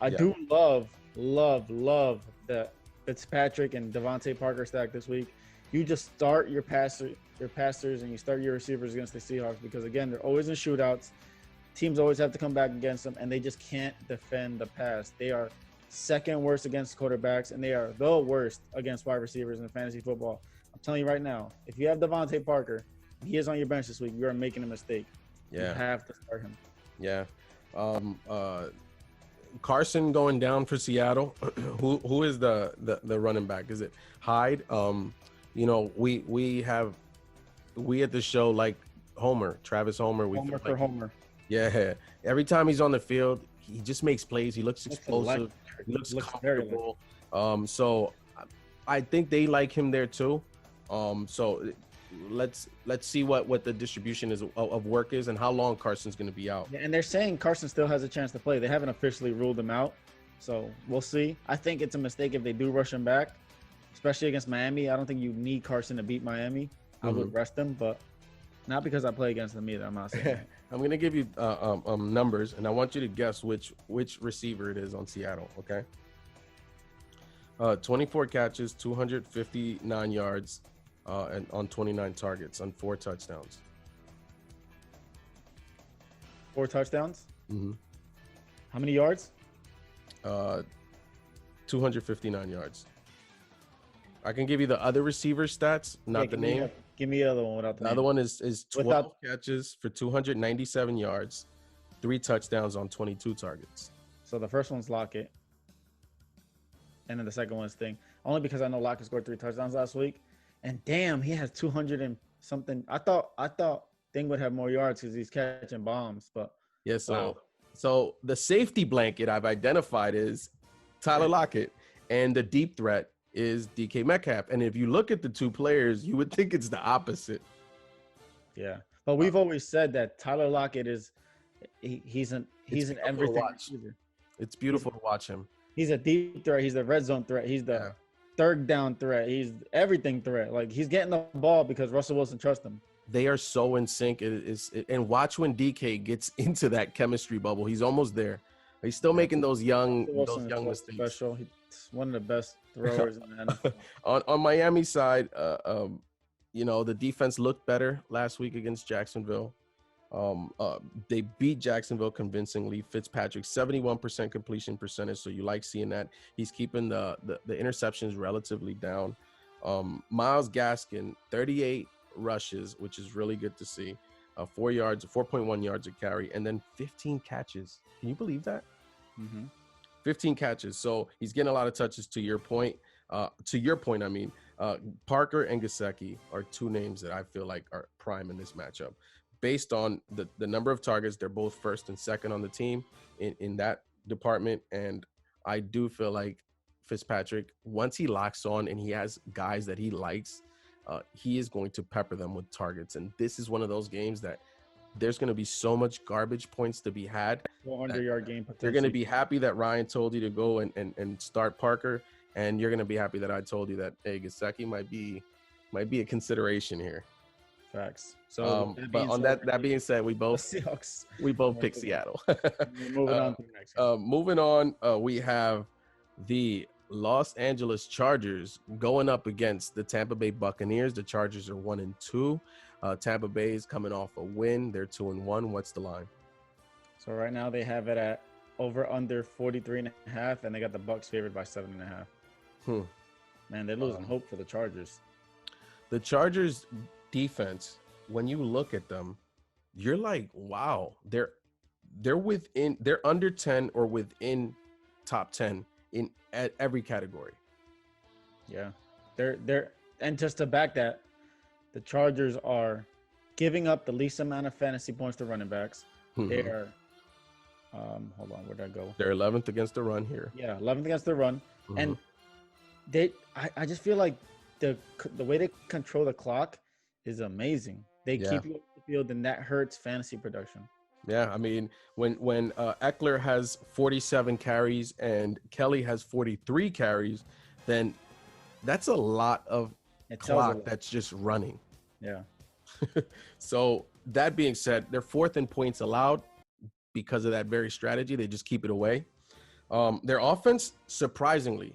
I do love the Fitzpatrick and Davante Parker stack this week. You just start your passers and you start your receivers against the Seahawks because, again, they're always in shootouts. Teams always have to come back against them, and they just can't defend the pass. They are second worst against quarterbacks, and they are the worst against wide receivers in fantasy football. I'm telling you right now, if you have Davante Parker, he is on your bench this week, you are making a mistake. Yeah. You have to start him. Yeah. Carson going down for Seattle. Who is the running back? Is it Hyde? We at the show like Homer, Travis Homer. Homer for Homer. Yeah. Every time he's on the field, he just makes plays. He looks explosive. He looks comfortable. So I think they like him there too. So let's see what the distribution is of work is and how long Carson's going to be out. Yeah, and they're saying Carson still has a chance to play. They haven't officially ruled him out, so we'll see. I think it's a mistake if they do rush him back, especially against Miami. I don't think you need Carson to beat Miami. I would rest him, but not because I play against them either. I'm not saying that. I'm going to give you numbers, and I want you to guess which receiver it is on Seattle, okay? 24 catches, 259 yards, and on 29 targets, on 4 touchdowns. 4 touchdowns? Mm-hmm. How many yards? 259 yards. I can give you the other receiver stats, not the name. Give me the other one without the name. The other one is 12 catches for 297 yards, 3 touchdowns on 22 targets. So the first one's Lockett. And then the second one's Thing. Only because I know Lockett scored 3 touchdowns last week. And damn, he has 200 and something. I thought Thing would have more yards because he's catching bombs. But yeah, so the safety blanket I've identified is Tyler Lockett, and the deep threat is DK Metcalf. And if you look at the two players, you would think it's the opposite. Yeah, but we've always said that Tyler Lockett is he's an everything receiver. It's beautiful to watch him. He's a deep threat. He's the red zone threat. He's the third down threat. He's everything threat. Like, he's getting the ball because Russell Wilson trusts him. they are so in sync. And watch when DK gets into that chemistry bubble. He's almost there. He's still making those young mistakes. Special. He's one of the best throwers in the NFL. On Miami side, the defense looked better last week against Jacksonville. They beat Jacksonville convincingly. Fitzpatrick 71% completion percentage, so you like seeing that. He's keeping the interceptions relatively down. Myles Gaskin 38 rushes, which is really good to see. 4.1 yards a carry, and then 15 catches. Can you believe that? 15 catches. So he's getting a lot of touches. To your point, I mean, Parker and Gesicki are two names that I feel like are prime in this matchup. Based on the number of targets, they're both first and second on the team in that department. And I do feel like Fitzpatrick, once he locks on and he has guys that he likes, he is going to pepper them with targets. And this is one of those games that there's going to be so much garbage points to be had. 400-yard game. You're going to be happy that Ryan told you to go and start Parker. And you're going to be happy that I told you that, hey, Gesicki might be a consideration here. Facts. So, but on that being said, we both pick Seattle. Moving on to the next one. Moving on, we have the Los Angeles Chargers going up against the Tampa Bay Buccaneers. The Chargers are 1-2. Tampa Bay is coming off a win. They're 2-1. What's the line? So right now they have it at over under 43.5, and they got the Bucs favored by 7.5. Man, they're losing hope for the Chargers. The Chargers defense, when you look at them, you're like, wow, they're under 10 or within top 10 at every category. Yeah. And just to back that, the Chargers are giving up the least amount of fantasy points to running backs. They are hold on, where'd I go? They're 11th against the run here. Yeah, 11th against the run. And I just feel like the way they control the clock is amazing. They keep you off the field, and that hurts fantasy production. Yeah, I mean, when Eckler has 47 carries and Kelly has 43 carries, then that's a lot of clock that's just running. Yeah. So that being said, they're fourth in points allowed because of that very strategy. They just keep it away. Their offense, surprisingly,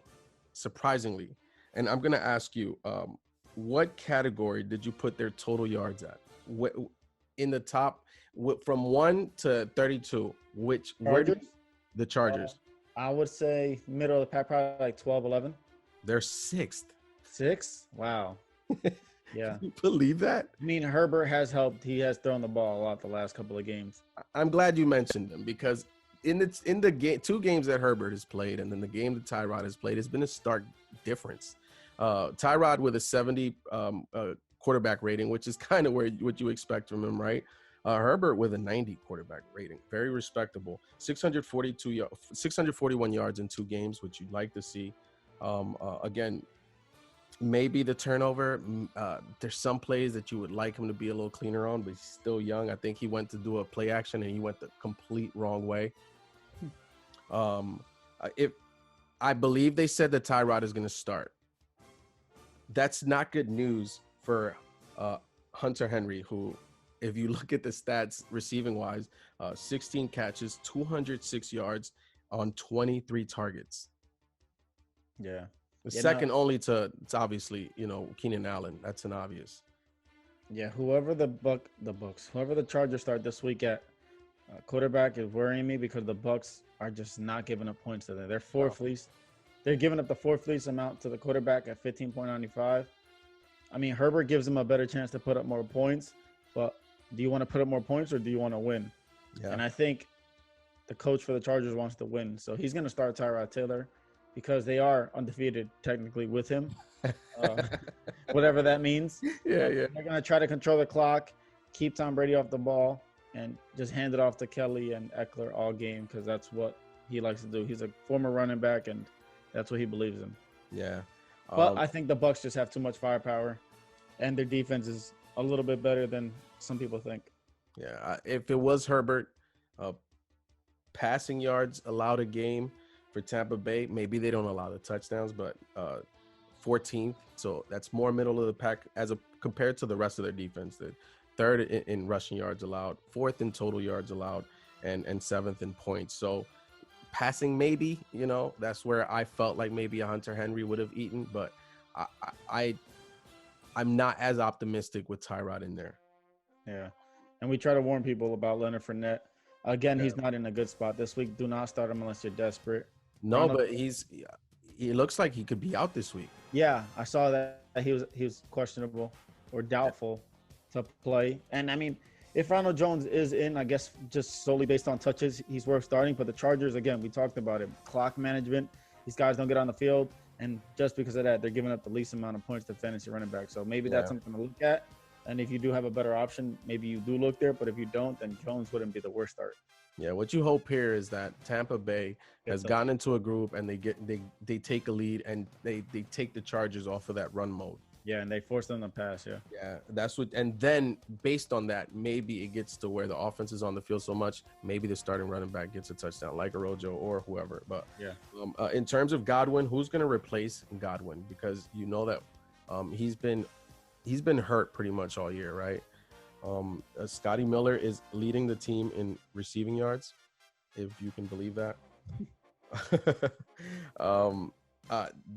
and I'm going to ask you, what category did you put their total yards at? In the top, from 1 to 32, the Chargers? I would say middle of the pack, probably like 12, 11. They're 6th. 6? Wow. Yeah. Can you believe that? I mean, Herbert has helped. He has thrown the ball a lot the last couple of games. I'm glad you mentioned them, because in the game, 2 games that Herbert has played and then the game that Tyrod has played, has been a stark difference. Tyrod with a 70 quarterback rating, which is kind of what you expect from him, right? Herbert with a 90 quarterback rating, very respectable. 641 yards in 2 games, which you'd like to see. Again, maybe the turnover. There's some plays that you would like him to be a little cleaner on, but he's still young. I think he went to do a play action and he went the complete wrong way. If I believe they said that Tyrod is going to start. That's not good news for Hunter Henry, who, if you look at the stats receiving wise, 16 catches, 206 yards on 23 targets. Yeah. Second only to, it's obviously, Keenan Allen. That's an obvious. Yeah, whoever the Chargers start this week at quarterback is worrying me, because the Bucs are just not giving up points to them. They're fourth least. They're giving up the fourth least amount to the quarterback at 15.95. I mean, Herbert gives them a better chance to put up more points, but do you want to put up more points or do you want to win? Yeah. And I think the coach for the Chargers wants to win, so he's going to start Tyrod Taylor, because they are undefeated technically with him, whatever that means. Yeah. They're going to try to control the clock, keep Tom Brady off the ball, and just hand it off to Kelly and Eckler all game, because that's what he likes to do. He's a former running back, and that's what he believes in. Yeah. But I think the Bucs just have too much firepower, and their defense is a little bit better than some people think. Yeah. If it was Herbert, passing yards allowed a game for Tampa Bay, maybe they don't allow the touchdowns, but 14th. So that's more middle of the pack compared to the rest of their defense. That third in rushing yards allowed, fourth in total yards allowed, and seventh in points. So passing, maybe, that's where I felt like maybe a Hunter Henry would have eaten, but I I'm not as optimistic with Tyrod in there. Yeah. And we try to warn people about Leonard Fournette. Again, Yeah. he's not in a good spot this week. Do not start him unless you're desperate. No, but he looks like he could be out this week. Yeah, I saw that he was questionable or doubtful to play. And I mean, if Ronald Jones is in, I guess just solely based on touches, he's worth starting. But the Chargers, again, we talked about it. Clock management. These guys don't get on the field. And just because of that, they're giving up the least amount of points to fantasy running back. So maybe that's something to look at. And if you do have a better option, maybe you do look there. But if you don't, then Jones wouldn't be the worst start. Yeah, what you hope here is that Tampa Bay has gotten into a group and they take a lead and they take the Chargers off of that run mode. Yeah, and they force them to pass. Yeah, that's what. And then based on that, maybe it gets to where the offense is on the field so much, maybe the starting running back gets a touchdown, like Arojo or whoever. But in terms of Godwin, who's going to replace Godwin? Because you know that he's been hurt pretty much all year, right? Scotty Miller is leading the team in receiving yards, if you can believe that.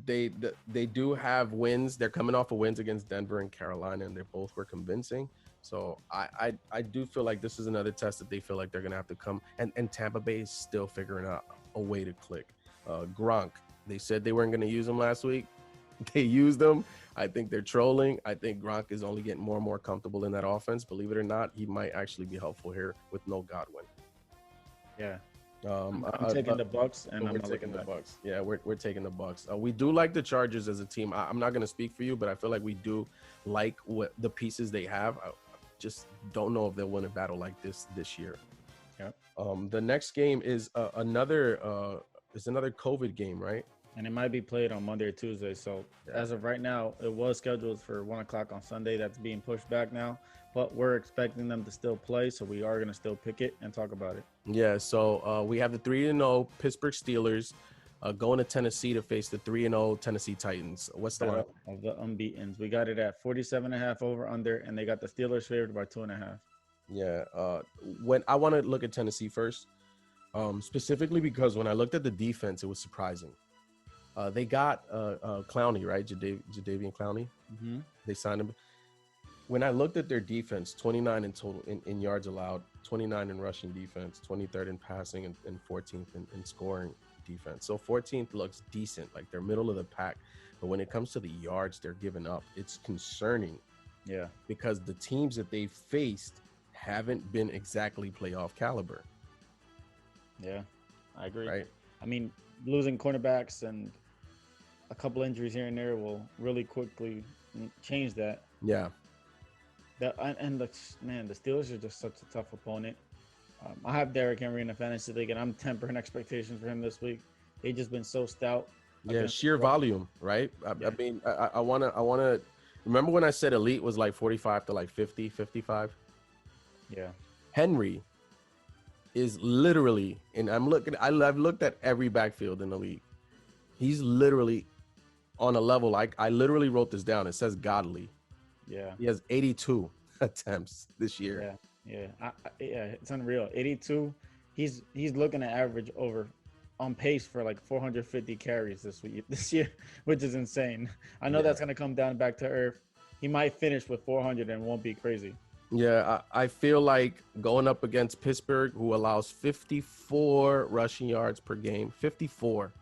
They do have wins. They're coming off of wins against Denver and Carolina, and they both were convincing. So I do feel like this is another test that they feel like they're gonna have to come. And Tampa Bay is still figuring out a way to click. Gronk, they said they weren't gonna use him last week. They used him. I think they're trolling. I think Gronk is only getting more and more comfortable in that offense. Believe it or not, he might actually be helpful here with no Godwin. Yeah. I'm taking the Bucks, and we're taking the Bucks. Yeah, we're taking the Bucks. We do like the Chargers as a team. I'm not going to speak for you, but I feel like we do like what the pieces they have. I just don't know if they'll win a battle like this year. Yeah. The next game is another COVID game, right? And it might be played on Monday or Tuesday. So as of right now, it was scheduled for 1:00 on Sunday. That's being pushed back now, but we're expecting them to still play. So we are going to still pick it and talk about it. Yeah. So we have the 3-0 Pittsburgh Steelers going to Tennessee to face the 3-0 Tennessee Titans. What's the line? Of the unbeatens. We got it at 47.5 over under, and they got the Steelers favored by 2.5. Yeah. When I want to look at Tennessee first, specifically because when I looked at the defense, it was surprising. They got Clowney, right? Jadeveon Clowney. Mm-hmm. They signed him. When I looked at their defense, 29 in total in yards allowed, 29 in rushing defense, 23rd in passing, and 14th in scoring defense. So 14th looks decent, like they're middle of the pack. But when it comes to the yards they're giving up, it's concerning. Yeah. Because the teams that they've faced haven't been exactly playoff caliber. Yeah, I agree. Right. I mean, losing cornerbacks and a couple injuries here and there will really quickly change that. Yeah. The Steelers are just such a tough opponent. I have Derrick Henry in the fantasy league, and I'm tempering expectations for him this week. They've just been so stout. Yeah, sheer volume, right? I mean, I want to remember when I said elite was like 45 to like 50, 55. Yeah. Henry is literally, and I've looked at every backfield in the league. He's literally on a level, I literally wrote this down. It says godly. Yeah. He has 82 attempts this year. Yeah. It's unreal. 82. He's looking to average on pace for like 450 carries this year, which is insane. I know that's going to come down back to earth. He might finish with 400 and won't be crazy. Yeah, I feel like going up against Pittsburgh, who allows 54 rushing yards per game. 54.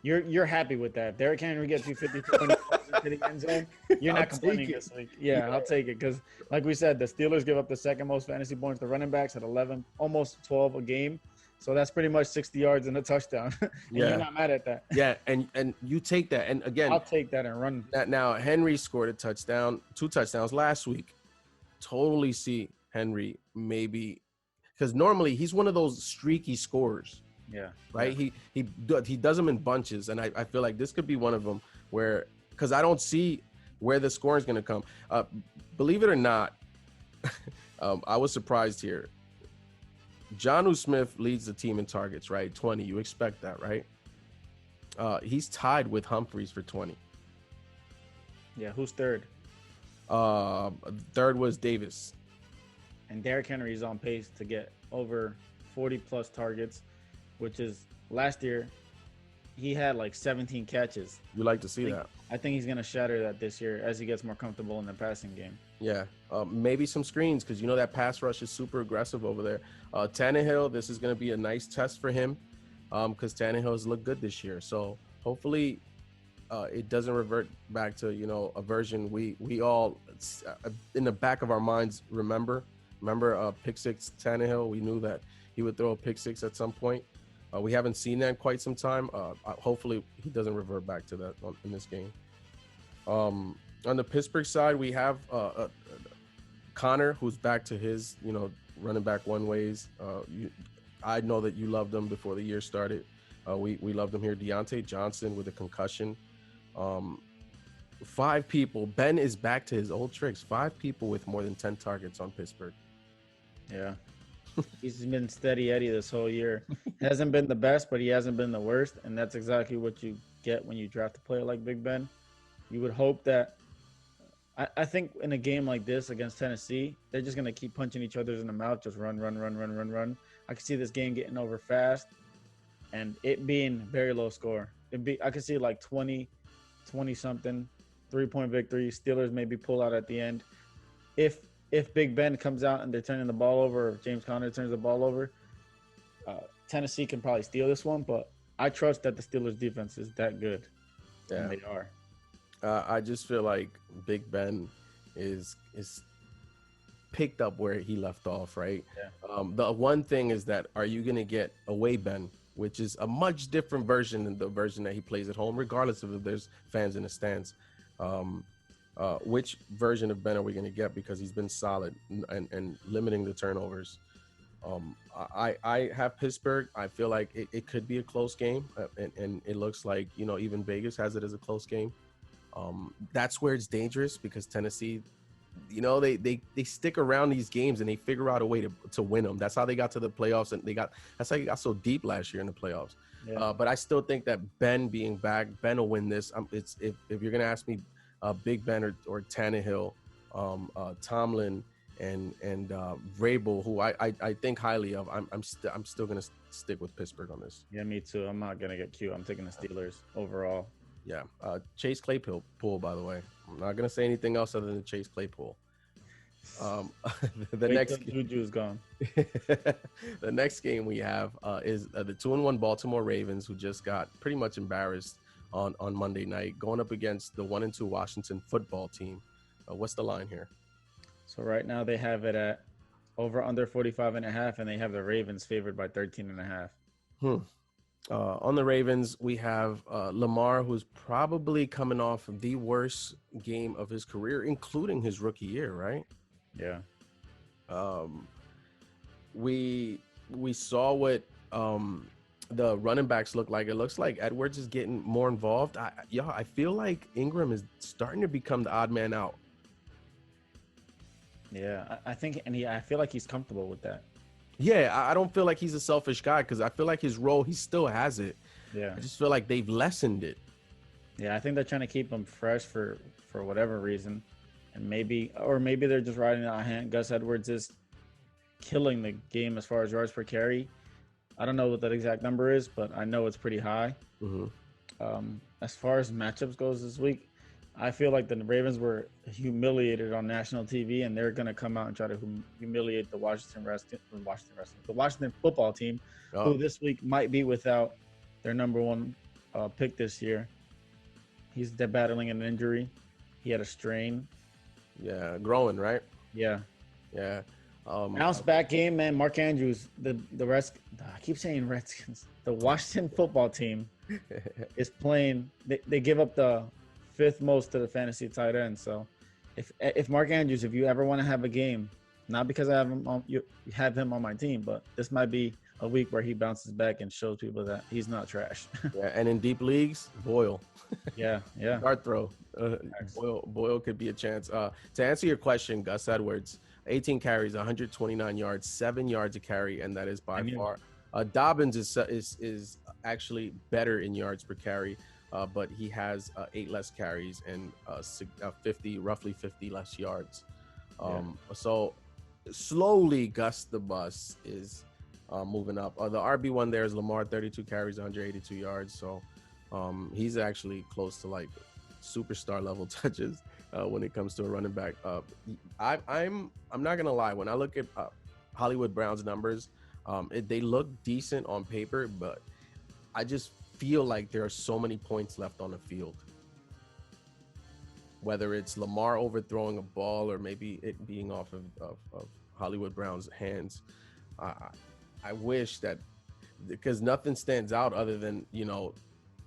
You're happy with that. Derrick Henry gets you 54 into the end zone. You're not complaining this week. Yeah, I'll take it because, like we said, the Steelers give up the second most fantasy points to running backs at 11, almost 12 a game. So that's pretty much 60 yards and a touchdown. And you're not mad at that. Yeah, and you take that. And again, I'll take that and run. Now Henry scored two touchdowns last week. Totally see Henry maybe because normally he's one of those streaky scorers. Yeah. Right. Yeah. He does them in bunches, and I feel like this could be one of them where because I don't see where the scoring is going to come. Believe it or not, I was surprised here. Jonnu Smith leads the team in targets, right? 20. You expect that, right? He's tied with Humphreys for 20. Yeah. Who's third? Third was Davis. and Derrick Henry is on pace to get over 40 plus targets, which is last year he had like 17 catches. You like to see that. I think he's going to shatter that this year as he gets more comfortable in the passing game. Yeah, maybe some screens because that pass rush is super aggressive over there. Tannehill, this is going to be a nice test for him because Tannehill has looked good this year. So hopefully it doesn't revert back to a version we all in the back of our minds remember pick six Tannehill. We knew that he would throw a pick six at some point. We haven't seen that in quite some time. Hopefully he doesn't revert back to that in this game. On the Pittsburgh side, we have Connor, who's back to his, running back one ways. I know that you loved him before the year started. We loved him here. Deontay Johnson with a concussion. 5 people. Ben is back to his old tricks. 5 people with more than 10 targets on Pittsburgh. Yeah. He's been steady Eddie this whole year. Hasn't been the best, but he hasn't been the worst. And that's exactly what you get when you draft a player like Big Ben. You would hope that I think in a game like this against Tennessee, they're just going to keep punching each other in the mouth, just run. I could see this game getting over fast and it being very low score. I could see like 20-something, 3-point victory. Steelers maybe pull out at the end. If Big Ben comes out and they're turning the ball over, or if James Conner turns the ball over, Tennessee can probably steal this one, but I trust that the Steelers defense is that good. Yeah. And they are. I just feel like Big Ben is picked up where he left off, right? Yeah. The one thing is that are you going to get away Ben, which is a much different version than the version that he plays at home, regardless of if there's fans in the stands. Which version of Ben are we going to get because he's been solid and limiting the turnovers? I have Pittsburgh. I feel like it could be a close game, and it looks like even Vegas has it as a close game. That's where it's dangerous because Tennessee, they stick around these games and they figure out a way to win them. That's how they got to the playoffs, and that's how they got so deep last year in the playoffs. Yeah. But I still think that Ben being back, Ben will win this. It's if you're gonna ask me, Big Ben or Tannehill, Tomlin and Vrabel, who I think highly of. I'm still gonna stick with Pittsburgh on this. Yeah, me too. I'm not gonna get cute. I'm taking the Steelers overall. Yeah, Chase Claypool, by the way. I'm not gonna say anything else other than Chase Claypool. The next Juju's gone. The next game we have is the 2-1 Baltimore Ravens, who just got pretty much embarrassed on Monday night, going up against the 1-2 Washington football team. What's the line here? So right now they have it at over under 45.5, and they have the Ravens favored by 13.5. On the Ravens, we have Lamar, who's probably coming off of the worst game of his career, including his rookie year, right? Yeah. We saw what the running backs look like. It looks like Edwards is getting more involved. I feel like Ingram is starting to become the odd man out. Yeah, I think, and I feel like he's comfortable with that. Yeah, I don't feel like he's a selfish guy because I feel like his role, he still has it. Yeah. I just feel like they've lessened it. Yeah, I think they're trying to keep him fresh for whatever reason. And maybe they're just riding out hand. Gus Edwards is killing the game as far as yards per carry. I don't know what that exact number is, but I know it's pretty high. Mm-hmm. As far as matchups goes this week, I feel like the Ravens were humiliated on national TV, and they're going to come out and try to humiliate the Washington football team, who this week might be without their number one pick this year. They're battling an injury. He had a strain. Yeah, growing, right? Yeah. Yeah. Bounce back game, man. Mark Andrews, the I keep saying Redskins. The Washington football team is playing. They give up the 5th most to the fantasy tight end. So, if Mark Andrews, if you ever want to have a game, not because I have him on, you have him on my team, but this might be a week where he bounces back and shows people that he's not trash. Yeah, and in deep leagues, Boyle. Yeah. Dart throw. Boyle could be a chance. To answer your question, Gus Edwards, 18 carries, 129 yards, 7 yards a carry, and that is by far. Dobbins is actually better in yards per carry, but he has 8 less carries and roughly 50 less yards. So slowly Gus the Bus is moving up. The RB1 there is Lamar, 32 carries, 182 yards. So he's actually close to like superstar level touches when it comes to a running back. I'm not gonna lie. When I look at Hollywood Brown's numbers, they look decent on paper, but I just feel like there are so many points left on the field. Whether it's Lamar overthrowing a ball or maybe it being off of Hollywood Brown's hands, I wish that, because nothing stands out other than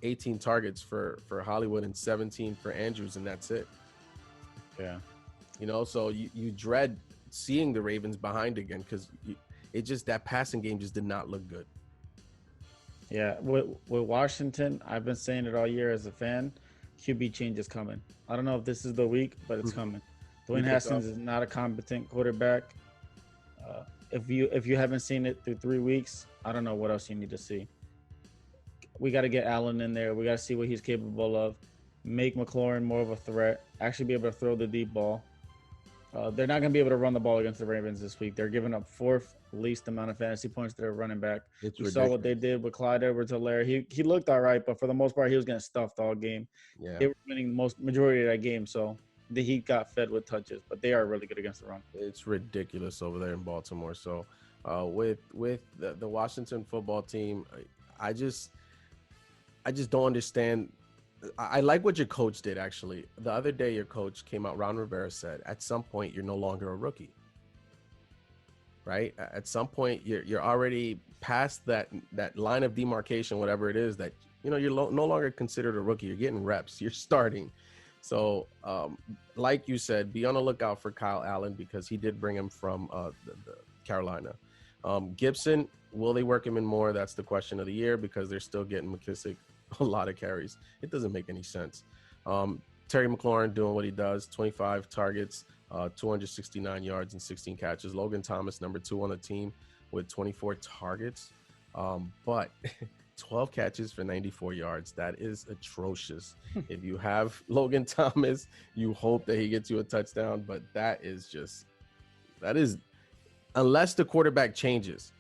18 targets for Hollywood and 17 for Andrews, and that's it. Yeah. So you dread seeing the Ravens behind again, because it just, that passing game just did not look good. Yeah, with Washington, I've been saying it all year as a fan. QB change is coming. I don't know if this is the week, but it's coming. Dwayne Haskins is not a competent quarterback. If you haven't seen it through 3 weeks, I don't know what else you need to see. We got to get Allen in there. We got to see what he's capable of. Make McLaurin more of a threat. Actually be able to throw the deep ball. They're not going to be able to run the ball against the Ravens this week. They're giving up fourth least amount of fantasy points to their running back. We saw what they did with Clyde Edwards-Helaire. He looked all right, but for the most part, he was getting stuffed all game. Yeah. They were winning majority of that game, so he got fed with touches. But they are really good against the run. It's ridiculous over there in Baltimore. So with the Washington football team, I just don't understand. I like what your coach did, actually. The other day, your coach came out, Ron Rivera said, at some point, you're no longer a rookie, right? At some point, you're already past that line of demarcation, whatever it is, that, you're no longer considered a rookie. You're getting reps. You're starting. So, like you said, be on the lookout for Kyle Allen, because he did bring him from the Carolina. Gibson, will they work him in more? That's the question of the year, because they're still getting McKissick a lot of carries. It doesn't make any sense. Terry McLaurin doing what he does, 25 targets, 269 yards and 16 catches. Logan Thomas, number 2 on the team, with 24 targets, but 12 catches for 94 yards. That is atrocious. If you have Logan Thomas, you hope that he gets you a touchdown, but that is unless the quarterback changes,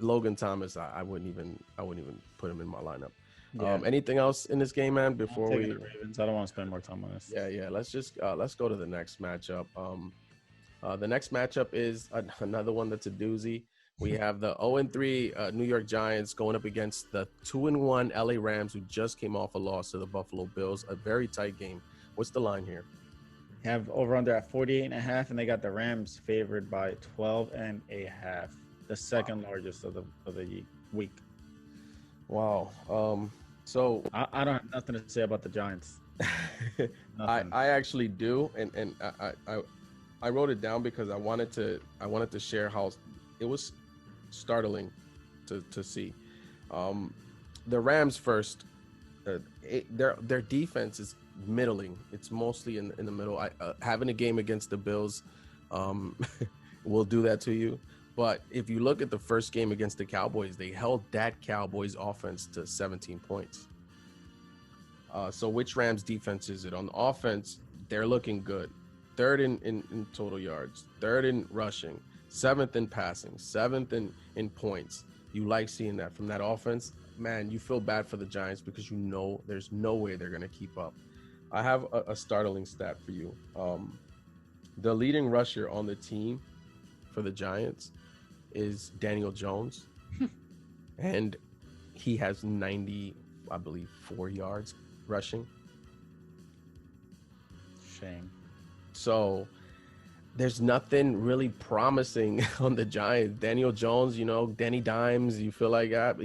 Logan Thomas, I wouldn't even put him in my lineup. Yeah. Anything else in this game, man? Before we, the Ravens, I don't want to spend more time on this. Yeah. Let's go to the next matchup. The next matchup is another one that's a doozy. We have the 0-3 New York Giants going up against the 2-1 LA Rams, who just came off a loss to the Buffalo Bills. A very tight game. What's the line here? Have over under at 48.5, and they got the Rams favored by 12.5. The second largest of the week. Wow. So I don't have nothing to say about the Giants. I actually do, and I wrote it down because I wanted to share how it was startling to see. The Rams first, their defense is middling. It's mostly in the middle. Having a game against the Bills will do that to you. But if you look at the first game against the Cowboys, they held that Cowboys offense to 17 points. So which Rams defense is it? On the offense, they're looking good. Third in total yards, third in rushing, seventh in passing, seventh in points. You like seeing that from that offense. Man, you feel bad for the Giants because there's no way they're going to keep up. I have a startling stat for you. The leading rusher on the team for the Giants is Daniel Jones, and he has 4 yards rushing. Shame. So there's nothing really promising on the Giants. Daniel Jones, Danny Dimes, you feel like that.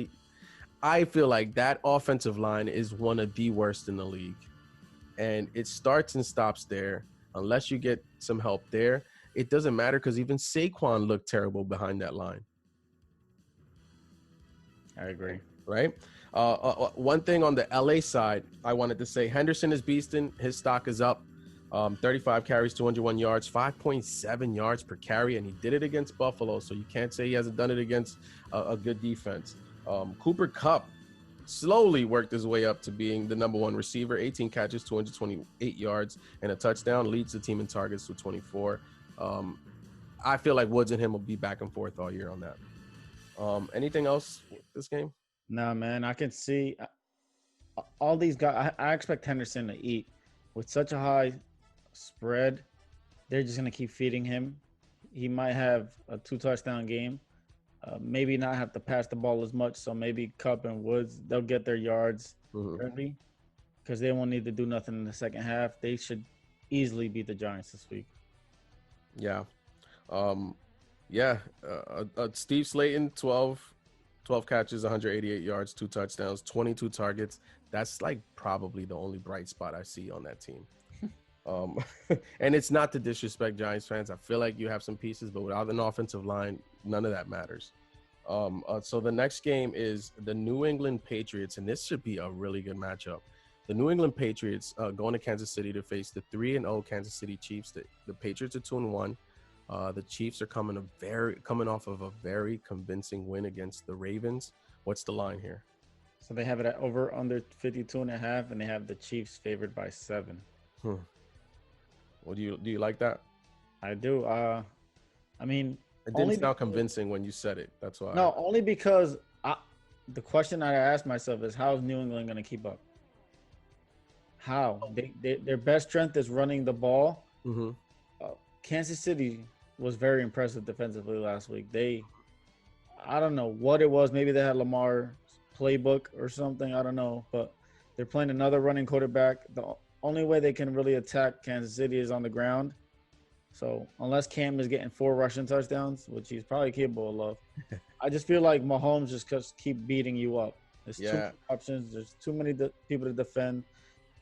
I feel like that offensive line is one of the worst in the league, and it starts and stops there. Unless you get some help there, it doesn't matter, because even Saquon looked terrible behind that line. I agree. Right? One thing on the LA side, I wanted to say, Henderson is beasting. His stock is up. 35 carries, 201 yards, 5.7 yards per carry, and he did it against Buffalo, so you can't say he hasn't done it against a good defense. Cooper Kupp slowly worked his way up to being the number 1 receiver. 18 catches, 228 yards, and a touchdown. Leads the team in targets with 24. I feel like Woods and him will be back and forth all year on that. Anything else with this game? Nah, man, I can see all these guys. I expect Henderson to eat with such a high spread. They're just gonna keep feeding him. He might have a 2 touchdown game. Maybe not have to pass the ball as much. So maybe Cup and Woods, they'll get their yards early because they won't need to do nothing in the second half. They should easily beat the Giants this week. Yeah. Steve Slayton, 12 catches, 188 yards, 2 touchdowns, 22 targets. That's like probably the only bright spot I see on that team. And it's not to disrespect Giants fans. I feel like you have some pieces, but without an offensive line, none of that matters. So the next game is the New England Patriots, and this should be a really good matchup. The New England Patriots going to Kansas City to face the 3-0 Kansas City Chiefs. The Patriots are 2-1. The Chiefs are coming off of a very convincing win against the Ravens. What's the line here? So they have it at over under 52.5, and they have the Chiefs favored by 7. Well, do you like that? I do. I mean, it didn't sound convincing when you said it. That's why. No, only because the question I asked myself is, how is New England going to keep up? How? Their best strength is running the ball. Mm-hmm. Kansas City was very impressive defensively last week. I don't know what it was. Maybe they had Lamar's playbook or something. I don't know. But they're playing another running quarterback. The only way they can really attack Kansas City is on the ground. So unless Cam is getting 4 rushing touchdowns, which he's probably capable of, I just feel like Mahomes just keep beating you up. There's too many options. There's too many people to defend.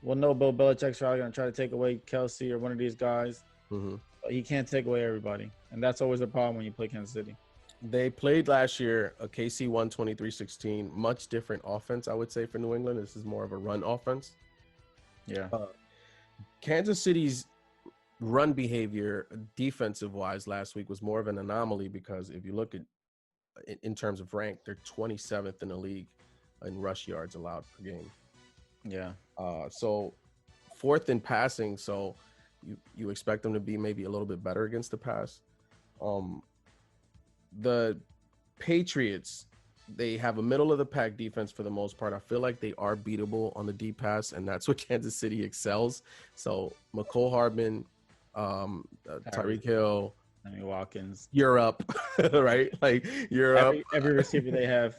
We'll know Bill Belichick's probably going to try to take away Kelsey or one of these guys. Mm-hmm. But he can't take away everybody. And that's always the problem when you play Kansas City. They played last year. KC won 23-16. Much different offense, I would say, for New England. This is more of a run offense. Yeah. Kansas City's run behavior defensive-wise last week was more of an anomaly because if you look at in terms of rank, they're 27th in the league in rush yards allowed per game. Yeah. So 4th in passing, so you expect them to be maybe a little bit better against the pass. The Patriots, they have a middle of the pack defense for the most part. I feel like they are beatable on the deep pass, and that's what Kansas City excels. So McCole Hardman, Tyreek Hill, Sammy Watkins, you're up, right? Like you're up. Every receiver they have.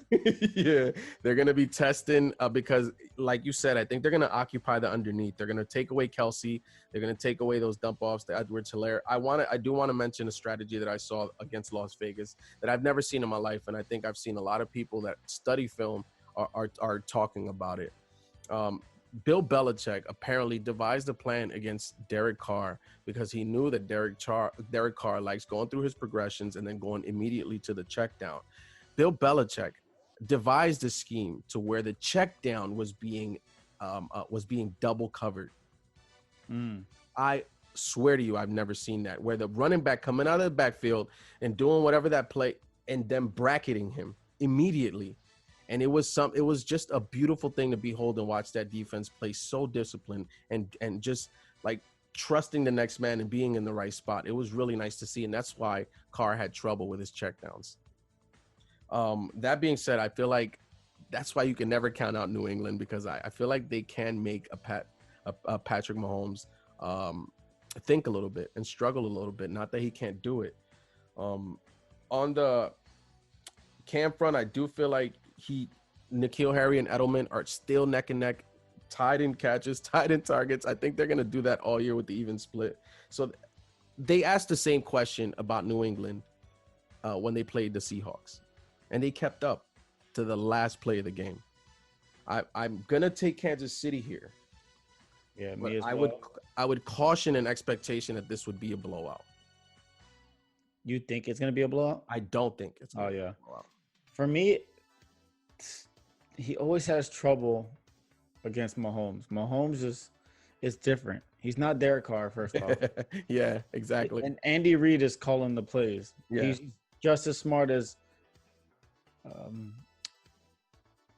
Yeah, they're gonna be testing because, like you said, I think they're gonna occupy the underneath. They're gonna take away Kelsey. They're gonna take away those dump offs to Edwards-Helaire. I do want to mention a strategy that I saw against Las Vegas that I've never seen in my life, and I think I've seen a lot of people that study film are talking about it. Bill Belichick apparently devised a plan against Derek Carr because he knew that Derek Carr likes going through his progressions and then going immediately to the check down. Bill Belichick devised a scheme to where the check down was being double covered. I swear to you, I've never seen that, where the running back coming out of the backfield and doing whatever that play and then bracketing him immediately. And it was just a beautiful thing to behold and watch that defense play so disciplined and just like trusting the next man and being in the right spot. It was really nice to see, and that's why Carr had trouble with his checkdowns. That being said, I feel like that's why you can never count out New England, because I feel like they can make a Patrick Mahomes think a little bit and struggle a little bit. Not that he can't do it. On the Cam front, I do feel like N'Keal Harry and Edelman are still neck and neck, tied in catches, tied in targets. I think they're going to do that all year with the even split. So they asked the same question about New England when they played the Seahawks, and they kept up to the last play of the game. I'm going to take Kansas City here. Yeah, but me as well. I would caution an expectation that this would be a blowout. You think it's going to be a blowout? I don't think it's going to be a blowout. For me, he always has trouble against Mahomes. Mahomes is different. He's not Derek Carr, first off. Yeah, exactly. And Andy Reid is calling the plays. Yeah. He's just as smart as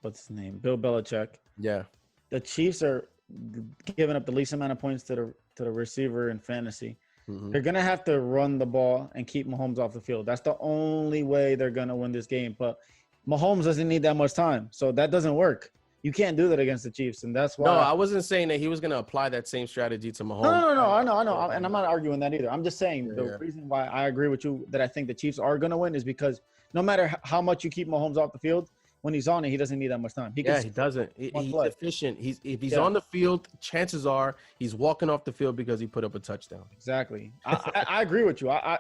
what's his name? Bill Belichick. Yeah. The Chiefs are giving up the least amount of points to the receiver in fantasy. Mhm. They're going to have to run the ball and keep Mahomes off the field. That's the only way they're going to win this game. But Mahomes doesn't need that much time. So that doesn't work. You can't do that against the Chiefs. And that's No, why. I wasn't saying that he was going to apply that same strategy to Mahomes. No. I know. And I'm not arguing that either. I'm just saying the Yeah. reason why I agree with you that I think the Chiefs are going to win is because no matter how much you keep Mahomes off the field, when he's on it, he doesn't need that much time. He doesn't. He's play. efficient. If he's on the field, chances are he's walking off the field because he put up a touchdown. Exactly. I agree with you. I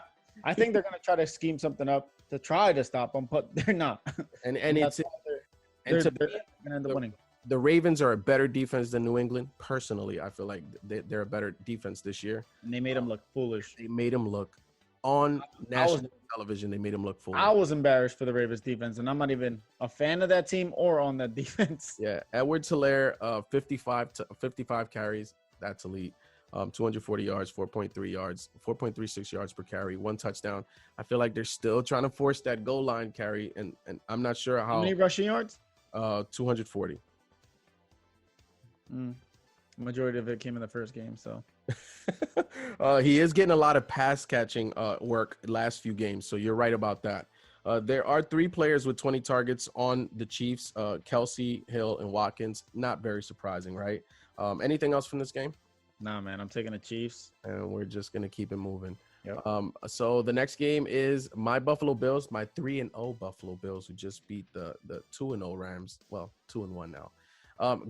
think they're going to try to scheme something up to try to stop him, but they're not. And that's it's why to they're me, going to end up winning. the Ravens are a better defense than New England. Personally, I feel like they're a better defense this year. And they made him look foolish. They made him look on national television. They made him look foolish. I was embarrassed for the Ravens defense, and I'm not even a fan of that team or on that defense. Yeah, Edwards-Helaire, 55 carries. That's elite. 240 yards, 4.36 yards per carry, 1 touchdown. I feel like they're still trying to force that goal line carry, and I'm not sure How many rushing yards? 240. Majority of it came in the first game, so. He is getting a lot of pass catching work last few games, so you're right about that. There are 3 players with 20 targets on the Chiefs, Kelsey, Hill, and Watkins. Not very surprising, right? Anything else from this game? Nah, man, I'm taking the Chiefs. And we're just going to keep it moving. Yep. So the next game is my Buffalo Bills, my 3-0 Buffalo Bills, who just beat the 2-0 Rams. Well, 2-1 now.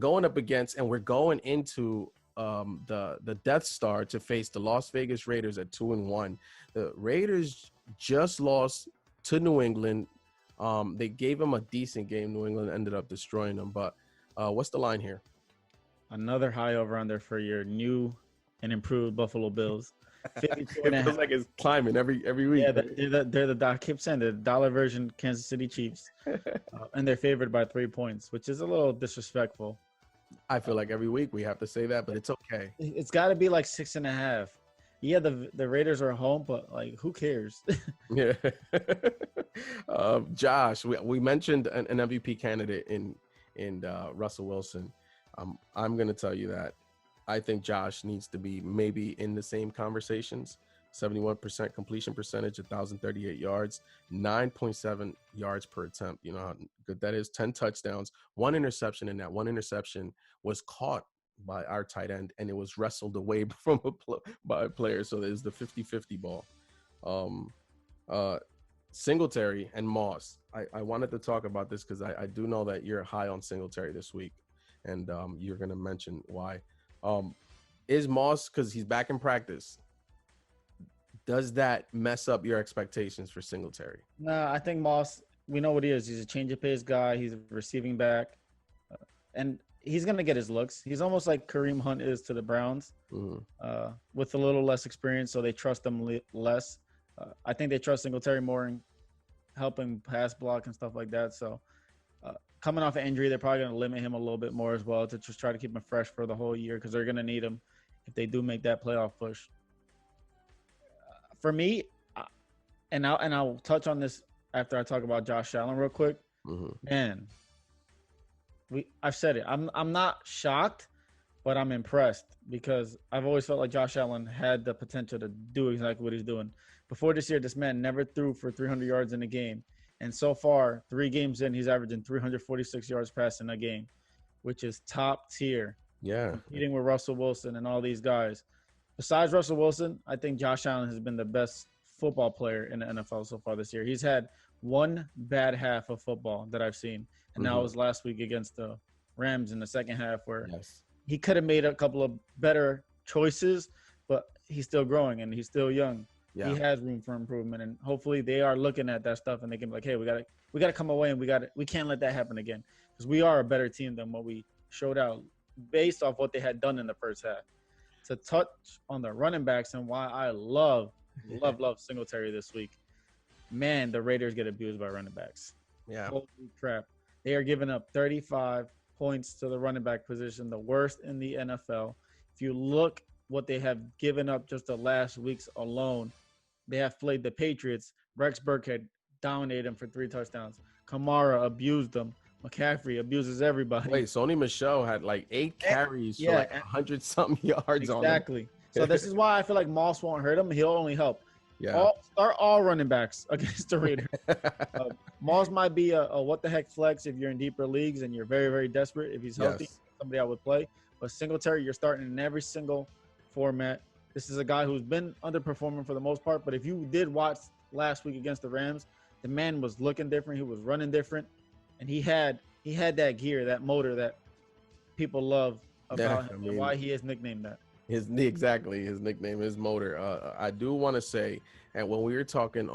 Going up against, and we're going into the Death Star to face the Las Vegas Raiders at 2-1. The Raiders just lost to New England. They gave them a decent game. New England ended up destroying them. But what's the line here? Another high over under for your new and improved Buffalo Bills. 52 and a It feels half. like it's climbing every week. Yeah, I keep saying the dollar version Kansas City Chiefs, and they're favored by 3 points, which is a little disrespectful. I feel like every week we have to say that, but it's okay. It's got to be like 6.5. Yeah, the Raiders are home, but like, who cares? Yeah. Josh, we mentioned an MVP candidate in Russell Wilson. I'm going to tell you that I think Josh needs to be maybe in the same conversations. 71% completion percentage, 1,038 yards, 9.7 yards per attempt. You know how good that is. 10 touchdowns, 1 interception, and that 1 interception was caught by our tight end, and it was wrestled away from by a player. So there's the 50-50 ball. Singletary and Moss. I wanted to talk about this because I do know that you're high on Singletary this week, and you're going to mention why. Is Moss, because he's back in practice, does that mess up your expectations for Singletary? Nah, I think Moss, we know what he is. He's a change of pace guy. He's a receiving back. And he's going to get his looks. He's almost like Kareem Hunt is to the Browns, with a little less experience, so they trust him less. I think they trust Singletary more in helping pass block and stuff like that. So coming off an injury, they're probably going to limit him a little bit more as well to just try to keep him fresh for the whole year because they're going to need him if they do make that playoff push. For me, and I'll touch on this after I talk about Josh Allen real quick. Man, I've said it. I'm not shocked, but I'm impressed because I've always felt like Josh Allen had the potential to do exactly what he's doing. Before this year, this man never threw for 300 yards in a game. And so far, 3 games in, he's averaging 346 yards passing a game, which is top tier. Yeah. Competing with Russell Wilson and all these guys. Besides Russell Wilson, I think Josh Allen has been the best football player in the NFL so far this year. He's had 1 bad half of football that I've seen. And that was last week against the Rams in the second half where he could have made a couple of better choices, but he's still growing and he's still young. Yeah. He has room for improvement, and hopefully they are looking at that stuff and they can be like, hey, we gotta come away and we can't let that happen again because we are a better team than what we showed out based off what they had done in the first half. To touch on the running backs and why I love Singletary this week, man, the Raiders get abused by running backs. Yeah. Holy crap. They are giving up 35 points to the running back position, the worst in the NFL. If you look what they have given up just the last weeks alone, they have played the Patriots. Rex Burkhead dominated them for 3 touchdowns. Kamara abused them. McCaffrey abuses everybody. Wait, Sony Michel had like 8 carries for like 100-something yards on him. Exactly. So this is why I feel like Moss won't hurt him. He'll only help. Yeah. Start all running backs against the Raiders. Moss might be a what the heck flex if you're in deeper leagues and you're very, very desperate. If he's healthy, Yes. somebody I would play. But Singletary, you're starting in every single format. This is a guy who's been underperforming for the most part. But if you did watch last week against the Rams, the man was looking different. He was running different, and he had that gear, that motor that people love about him, and why he is nicknamed that. His nickname is Motor. I do want to say, and when we were talking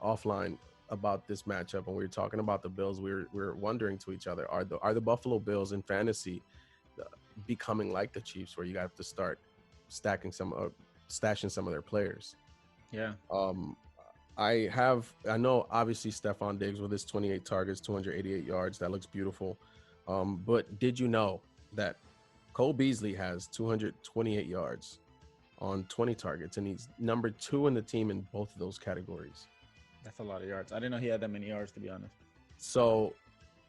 offline about this matchup, and we were talking about the Bills, we were wondering to each other, are the Buffalo Bills in fantasy becoming like the Chiefs, where you have to start stashing some of their players? Yeah. I know obviously Stephon Diggs with his 28 targets, 288 yards, that looks beautiful. But did you know that Cole Beasley has 228 yards on 20 targets, and he's number 2 in the team in both of those categories? That's a lot of yards. I didn't know he had that many yards, to be honest. So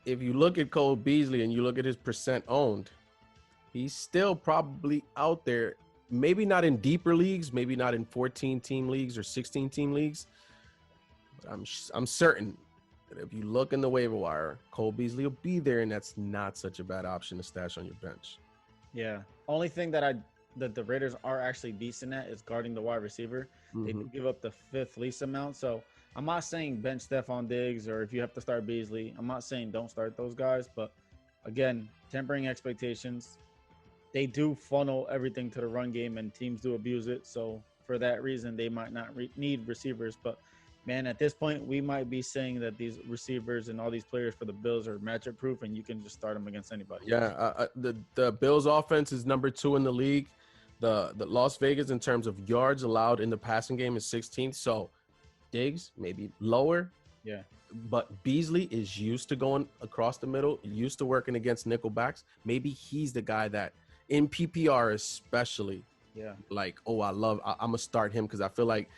if you look at Cole Beasley and you look at his percent owned, he's still probably out there, maybe not in deeper leagues, maybe not in 14-team leagues or 16-team leagues. But I'm certain that if you look in the waiver wire, Cole Beasley will be there, and that's not such a bad option to stash on your bench. Yeah. Only thing that the Raiders are actually decent at is guarding the wide receiver. Mm-hmm. They do give up the 5th least amount. So I'm not saying bench Stephon Diggs, or if you have to start Beasley, I'm not saying don't start those guys. But again, tempering expectations. They do funnel everything to the run game, and teams do abuse it. So for that reason, they might not need receivers. But man, at this point, we might be saying that these receivers and all these players for the Bills are matchup proof, and you can just start them against anybody. Yeah, the Bills offense is number 2 in the league. The Las Vegas, in terms of yards allowed in the passing game, is 16th. So Diggs maybe lower. Yeah. But Beasley is used to going across the middle, used to working against nickel backs. Maybe he's the guy that, in PPR especially, like, I'm going to start him, because I feel like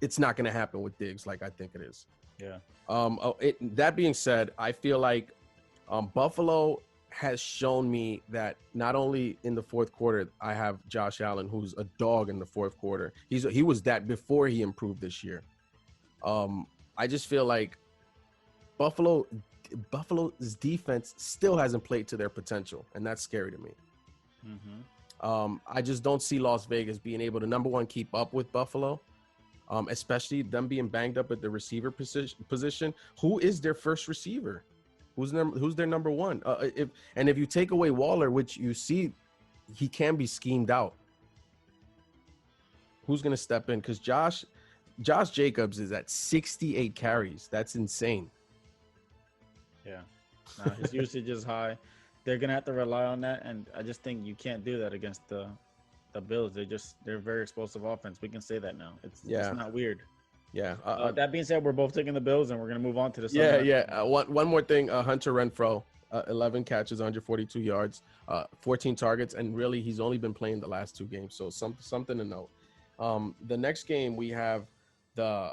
it's not going to happen with Diggs like I think it is. Yeah. That being said, I feel like Buffalo has shown me that not only in the fourth quarter, I have Josh Allen, who's a dog in the fourth quarter. He was that before he improved this year. I just feel like Buffalo's defense still hasn't played to their potential, and that's scary to me. Mm-hmm. I just don't see Las Vegas being able to, number one, keep up with Buffalo, especially them being banged up at the receiver position. Who is their first receiver? Who's their number one? If you take away Waller, which you see he can be schemed out, who's going to step in? Because Josh Jacobs is at 68 carries. That's insane. Yeah. His usage is high. They're going to have to rely on that, and I just think you can't do that against the Bills. They're very explosive offense. We can say that now. It's not weird. Yeah. That being said, we're both taking the Bills, and we're going to move on to the Sunday. Yeah. One more thing. Hunter Renfrow, 11 catches, 142 yards, 14 targets, and really he's only been playing the last 2 games, so something to note. The next game we have the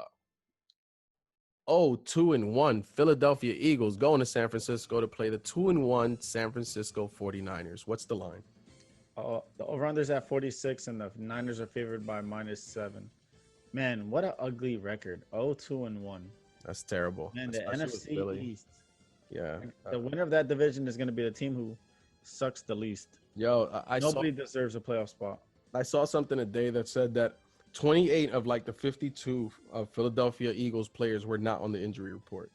2-1 Philadelphia Eagles going to San Francisco to play the 2-1 San Francisco 49ers. What's the line? The over-under's at 46, and the Niners are favored by -7. Man, what an ugly record. 2-1. That's terrible. Man, the NFC East. Yeah. The winner of that division is going to be the team who sucks the least. Nobody deserves a playoff spot. I saw something today that said that 28 of like the 52 of Philadelphia Eagles players were not on the injury report.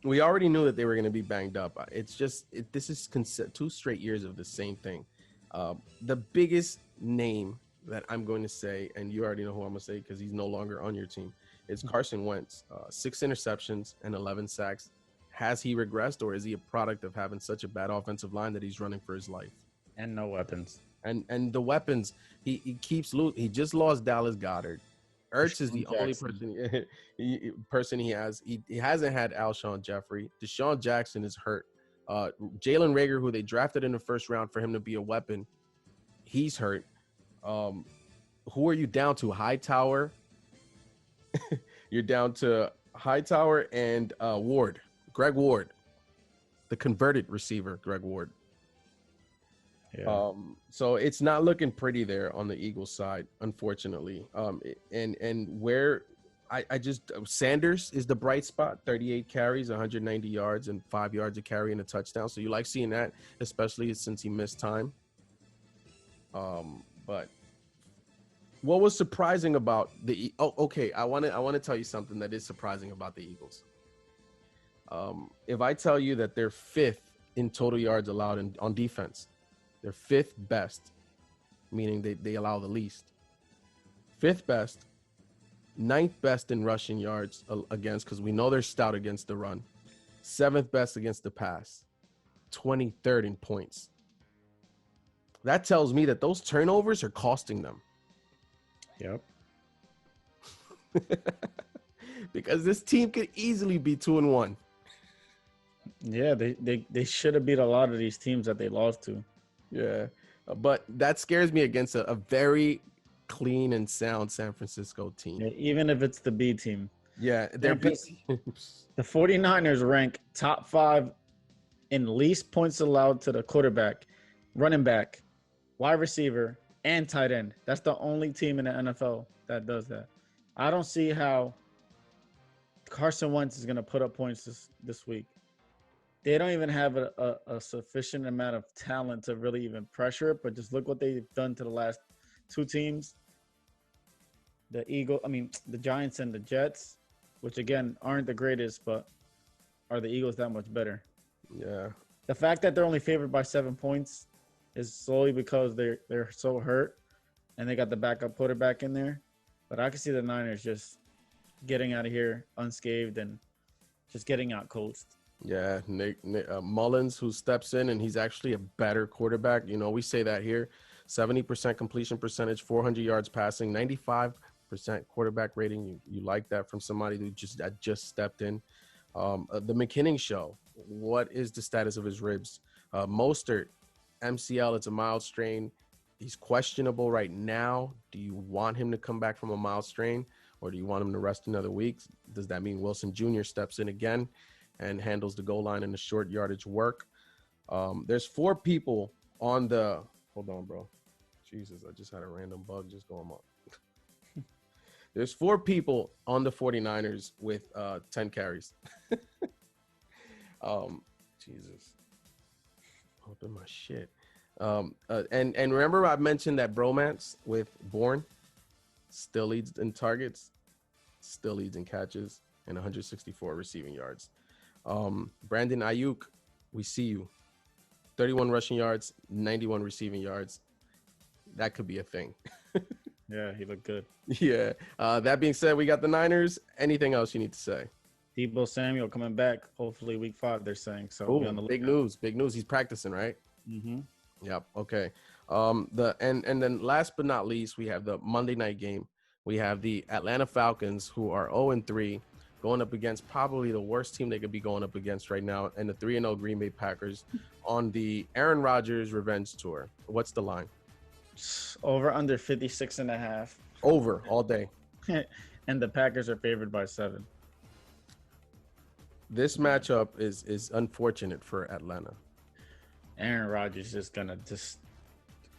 We already knew that they were going to be banged up. It's just this is 2 straight years of the same thing. The biggest name that I'm going to say, and you already know who I'm going to say because he's no longer on your team, is Carson Wentz. 6 interceptions and 11 sacks. Has he regressed, or is he a product of having such a bad offensive line that he's running for his life? And no weapons. And the weapons, he keeps losing. He just lost Dallas Goedert. Ertz is the only person he has. He hasn't had Alshon Jeffrey. Deshaun Jackson is hurt. Jalen Reagor, who they drafted in the first round for him to be a weapon, he's hurt. Who are you down to? Hightower. You're down to Hightower and Greg Ward, the converted receiver, Greg Ward. Yeah. So it's not looking pretty there on the Eagles side, unfortunately. And where I just Sanders is the bright spot, 38 carries, 190 yards, and 5 yards a carry and a touchdown. So you like seeing that, especially since he missed time. But what was surprising about okay, I want to tell you something that is surprising about the Eagles. If I tell you that they're fifth in total yards allowed on defense, they're fifth best, meaning they allow the least. Fifth best, ninth best in rushing yards against, because we know they're stout against the run. Seventh best against the pass. 23rd in points. That tells me that those turnovers are costing them. Yep. Because this team could easily be 2-1. Yeah, they should have beat a lot of these teams that they lost to. Yeah, but that scares me against a very clean and sound San Francisco team. Yeah, even if it's the B team. Yeah, they're The 49ers rank top 5 in least points allowed to the quarterback, running back, wide receiver, and tight end. That's the only team in the NFL that does that. I don't see how Carson Wentz is going to put up points this week. They don't even have a sufficient amount of talent to really even pressure it, but just look what they've done to the last two teams. The Giants and the Jets, which again aren't the greatest, but are the Eagles that much better? Yeah. The fact that they're only favored by 7 points is solely because they're so hurt and they got the backup quarterback in there. But I can see the Niners just getting out of here unscathed and just getting out coached. Yeah, Nick Mullins, who steps in, and he's actually a better quarterback. You know, we say that here. 70% completion percentage, 400 yards passing, 95% quarterback rating. You like that from somebody who just stepped in. The McKinnon show. What is the status of his ribs? Mostert, MCL, it's a mild strain. He's questionable right now. Do you want him to come back from a mild strain, or do you want him to rest another week? Does that mean Wilson Jr. steps in again and handles the goal line and the short yardage work? There's 4 people on the – hold on, bro. Jesus, I just had a random bug just going on. There's 4 people on the 49ers with 10 carries. Jesus. Open my shit. And remember I mentioned that bromance with Bourne still leads in targets, still leads in catches, and 164 receiving yards. Brandon Ayuk, we see you. 31 rushing yards, 91 receiving yards. That could be a thing. Yeah, he looked good. Yeah. That being said, we got the Niners. Anything else you need to say? Debo Samuel coming back, hopefully week 5, they're saying. So Oh, big news. Big news. He's practicing, right? Mm-hmm. Yep. Okay. And then last but not least, we have the Monday night game. We have the Atlanta Falcons, who are 0-3, going up against probably the worst team they could be going up against right now, and the 3-0 Green Bay Packers on the Aaron Rodgers revenge tour. What's the line? Over under 56.5. Over all day. And the Packers are favored by 7. This matchup is unfortunate for Atlanta. Aaron Rodgers is gonna just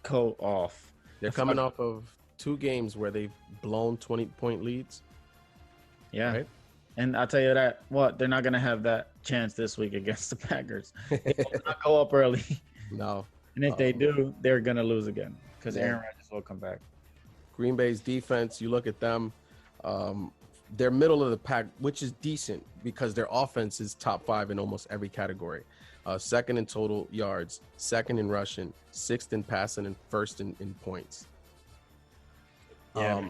go off. They're coming off of 2 games where they've blown 20-point leads. Yeah. Right? And I'll tell you that, they're not going to have that chance this week against the Packers. They will not go up early. No. And if they do, they're going to lose again because Aaron Rodgers will come back. Green Bay's defense, you look at them, they're middle of the pack, which is decent because their offense is top 5 in almost every category. Second in total yards, second in rushing, 6th in passing, and 1st in points. Yeah.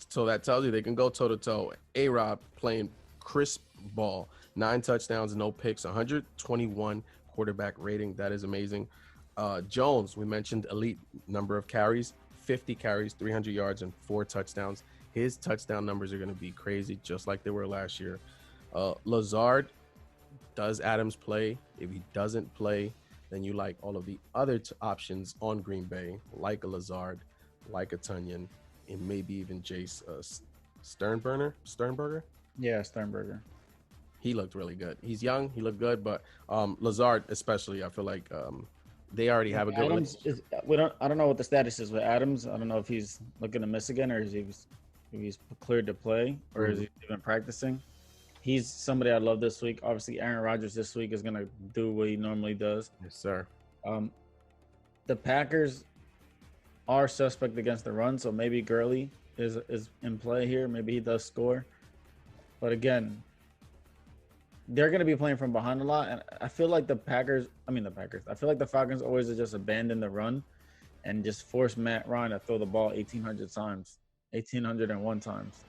So that tells you they can go toe-to-toe. A-Rob playing crisp ball, 9 touchdowns, no picks, 121 quarterback rating. That is amazing. Jones, we mentioned elite number of carries, 50 carries, 300 yards, and 4 touchdowns. His touchdown numbers are going to be crazy, just like they were last year. Lazard, does Adams play? If he doesn't play, then you like all of the other options on Green Bay, like a Lazard, like a Tunyon, and maybe even Jace Sternberger. Yeah, Sternberger. He looked really good. He's young. He looked good, but Lazard especially, I feel like they already have a good Adams relationship. I don't know what the status is with Adams. I don't know if he's looking to miss again or if he's cleared to play or is he even practicing. He's somebody I love this week. Obviously, Aaron Rodgers this week is gonna do what he normally does. Yes, sir. The Packers are suspect against the run, so maybe Gurley is in play here. Maybe he does score, but again, they're going to be playing from behind a lot, and I feel like the Packers. I feel like the Falcons always just abandon the run and just force Matt Ryan to throw the ball 1,801 times.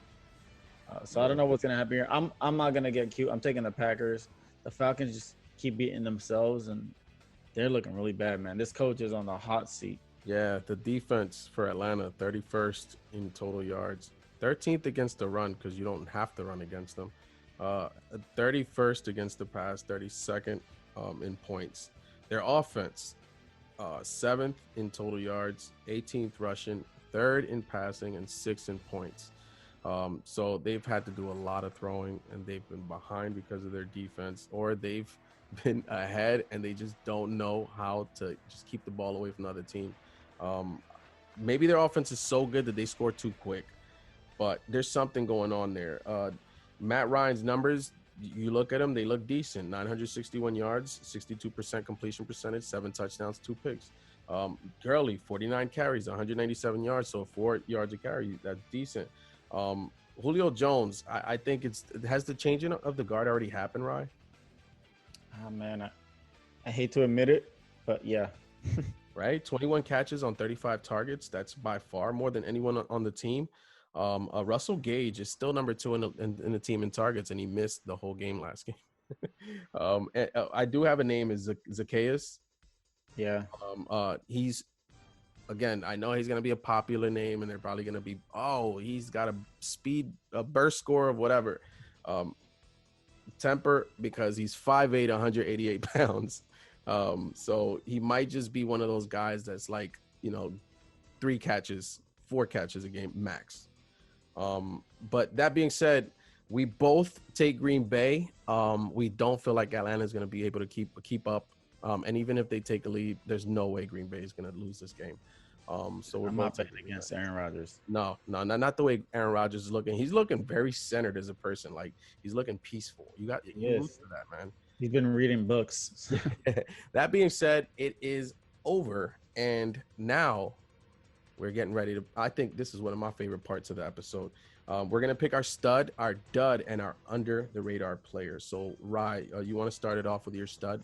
So I don't know what's going to happen here. I'm not going to get cute. I'm taking the Packers. The Falcons just keep beating themselves, and they're looking really bad, man. This coach is on the hot seat. Yeah, the defense for Atlanta, 31st in total yards, 13th against the run because you don't have to run against them. 31st against the pass, 32nd in points. Their offense, 7th in total yards, 18th rushing, 3rd in passing, and 6th in points. So they've had to do a lot of throwing, and they've been behind because of their defense, or they've been ahead and they just don't know how to just keep the ball away from the other team. Maybe their offense is so good that they score too quick, but there's something going on there. Matt Ryan's numbers, you look at them, they look decent. 961 yards, 62% completion percentage, 7 touchdowns, 2 picks. Gurley, 49 carries, 197 yards, so 4 yards a carry. That's decent. Julio Jones, I think has the changing of the guard already happened, Ryan? Oh, man, I hate to admit it, but yeah. Right? 21 catches on 35 targets. That's by far more than anyone on the team. Russell Gage is still number 2 in the team in targets, and he missed the whole game last game. I do have a name is Zacchaeus. Yeah. He's, again, I know he's going to be a popular name, and they're probably going to be, he's got a burst score of whatever. Temper, because he's 5'8", 188 pounds. So he might just be one of those guys that's like, 3 catches, 4 catches a game max. But that being said, we both take Green Bay. We don't feel like Atlanta is going to be able to keep up. And even if they take a lead, there's no way Green Bay is going to lose this game. So we're I'm both not betting against Aaron Rodgers. No, not the way Aaron Rodgers is looking. He's looking very centered as a person. Like, he's looking peaceful. You root for that, man. He's been reading books. That being said, it is over, and now we're getting ready to. I think this is one of my favorite parts of the episode. We're gonna pick our stud, our dud, and our under the radar players. So, Rye, you want to start it off with your stud?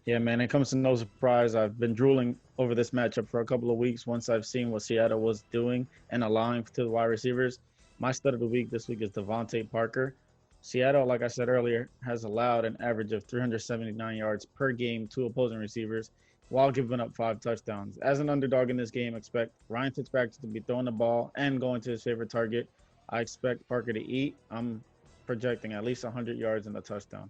Yeah, man, it comes to no surprise. I've been drooling over this matchup for a couple of weeks once I've seen what Seattle was doing and allowing to the wide receivers. My stud of the week this week is Davante Parker. Seattle, like I said earlier, has allowed an average of 379 yards per game to opposing receivers while giving up 5 touchdowns. As an underdog in this game, expect Ryan Fitzpatrick to be throwing the ball and going to his favorite target. I expect Parker to eat. I'm projecting at least 100 yards and a touchdown.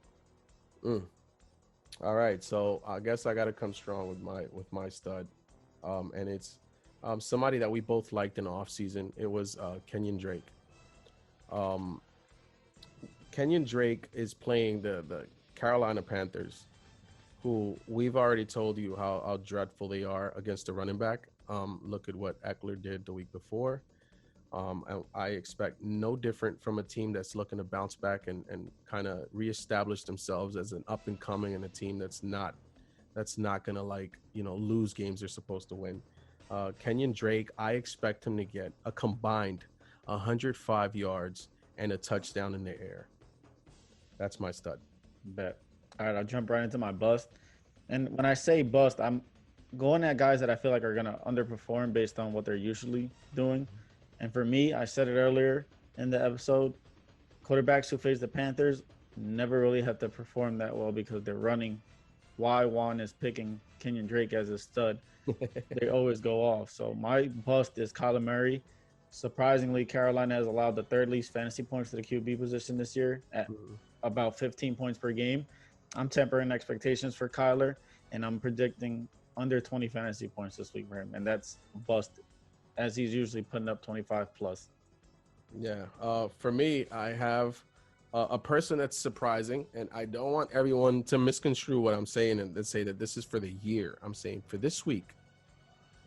All right, so I guess I got to come strong with my stud, and it's somebody that we both liked in the offseason. It was Kenyon Drake. Kenyon Drake is playing the Carolina Panthers, who we've already told you how dreadful they are against the running back. Look at what Eckler did the week before. I expect no different from a team that's looking to bounce back and kind of reestablish themselves as an up and coming and a team that's not gonna lose games they're supposed to win. Kenyon Drake, I expect him to get a combined 105 yards and a touchdown in the air. That's my stud. Bet. All right, I'll jump right into my bust. And when I say bust, I'm going at guys that I feel like are gonna underperform based on what they're usually doing. And for me, I said it earlier in the episode, quarterbacks who face the Panthers never really have to perform that well because they're running. Why Juan is picking Kenyon Drake as a stud, they always go off. So my bust is Kyler Murray. Surprisingly, Carolina has allowed the 3rd least fantasy points to the QB position this year at about 15 points per game. I'm tempering expectations for Kyler, and I'm predicting under 20 fantasy points this week for him, and that's busted, as he's usually putting up 25 plus. Yeah. For me, I have A person that's surprising, and I don't want everyone to misconstrue what I'm saying and say that this is for the year. I'm saying for this week.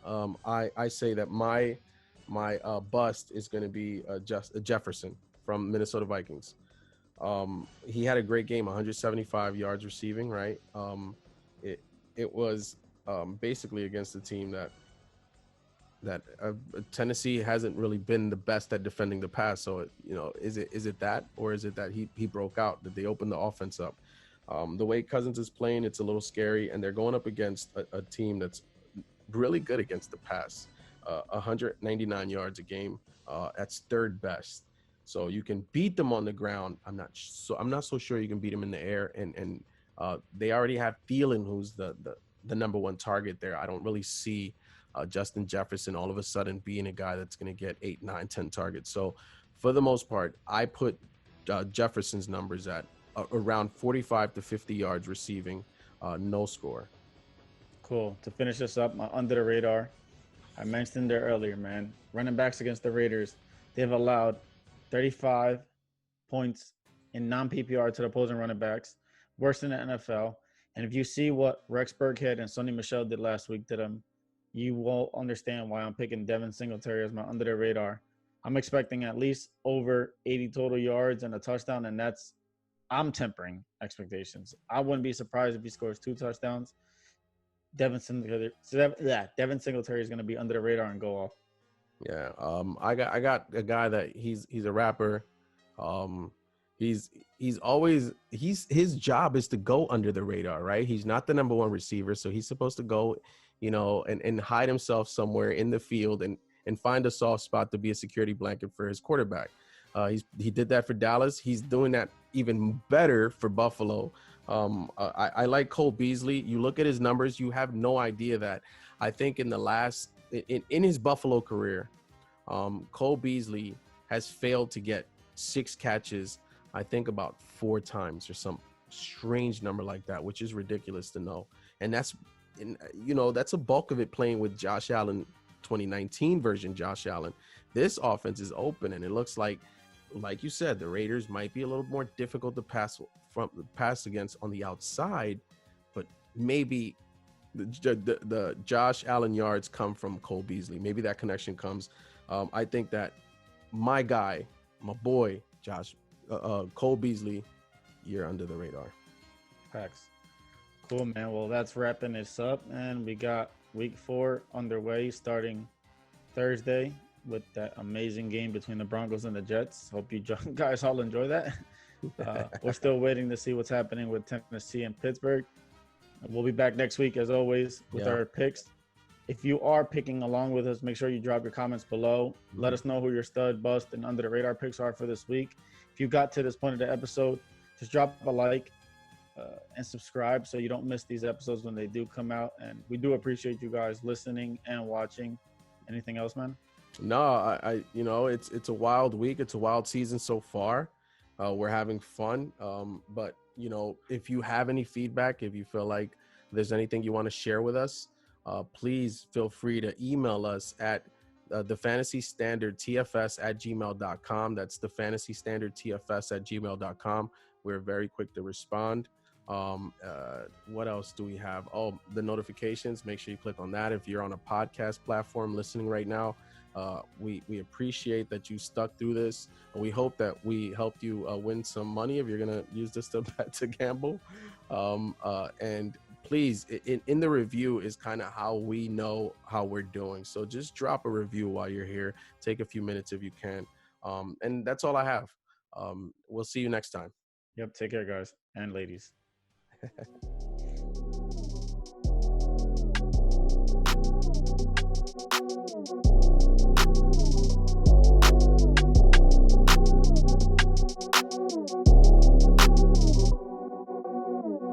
I say that my bust is going to be just Jefferson from Minnesota Vikings. He had a great game, 175 yards receiving. Right. It it was basically against a team that Tennessee hasn't really been the best at defending the pass. So is it that, or is it that he broke out? That they opened the offense up? The way Cousins is playing, it's a little scary, and they're going up against a team that's really good against the pass. 199 yards a game. That's third best. So you can beat them on the ground. I'm not so sure you can beat them in the air. And they already have Thielen, who's the number one target there. I don't really see Justin Jefferson all of a sudden being a guy that's going to get 8, 9, 10 targets. So for the most part, I put Jefferson's numbers at around 45 to 50 yards receiving, no score. Cool. To finish this up, my under the radar. I mentioned it earlier, man. Running backs against the Raiders, they've allowed 35 points in non-PPR to the opposing running backs, worse in the NFL. And if you see what Rex Burkhead and Sonny Michel did last week to them, you will understand why I'm picking Devin Singletary as my under the radar. I'm expecting at least over 80 total yards and a touchdown, and I'm tempering expectations. I wouldn't be surprised if he scores 2 touchdowns. Devin Singletary is going to be under the radar and go off. Yeah, I got a guy that he's a rapper. He's his job is to go under the radar, right? He's not the number one receiver, so he's supposed to go, and hide himself somewhere in the field and find a soft spot to be a security blanket for his quarterback. He did that for Dallas. He's doing that even better for Buffalo. I like Cole Beasley. You look at his numbers, you have no idea that. I think in his Buffalo career, Cole Beasley has failed to get 6 catches, I think about 4 times or some strange number like that, which is ridiculous to know. And that's a bulk of it playing with Josh Allen, 2019 version Josh Allen. This offense is open, and it looks like you said, the Raiders might be a little more difficult to pass against on the outside, but maybe the Josh Allen yards come from Cole Beasley. Maybe that connection comes. I think that my guy, my boy, Cole Beasley, you're under the radar. Facts. Cool, man. Well, that's wrapping this up, and we got week 4 underway starting Thursday with that amazing game between the Broncos and the Jets. Hope you guys all enjoy that. We're still waiting to see what's happening with Tennessee and Pittsburgh. We'll be back next week, as always, with our picks. If you are picking along with us, make sure you drop your comments below. Let us know who your stud, bust, and under the radar picks are for this week. If you got to this point of the episode, just drop a like and subscribe so you don't miss these episodes when they do come out. And we do appreciate you guys listening and watching. Anything else, man? No, it's a wild week. It's a wild season so far. We're having fun. But if you have any feedback, if you feel like there's anything you want to share with us, please feel free to email us at the fantasy standard tfs@gmail.com. That's the fantasy standard tfs@gmail.com. We're very quick to respond. What else do we have? Oh, the notifications. Make sure you click on that. If you're on a podcast platform listening right now, we appreciate that you stuck through this. We hope that we helped you win some money if you're gonna use this to bet, to gamble. And please, in the review is kind of how we know how we're doing. So just drop a review while you're here. Take a few minutes if you can. And that's all I have. We'll see you next time. Yep. Take care, guys and ladies.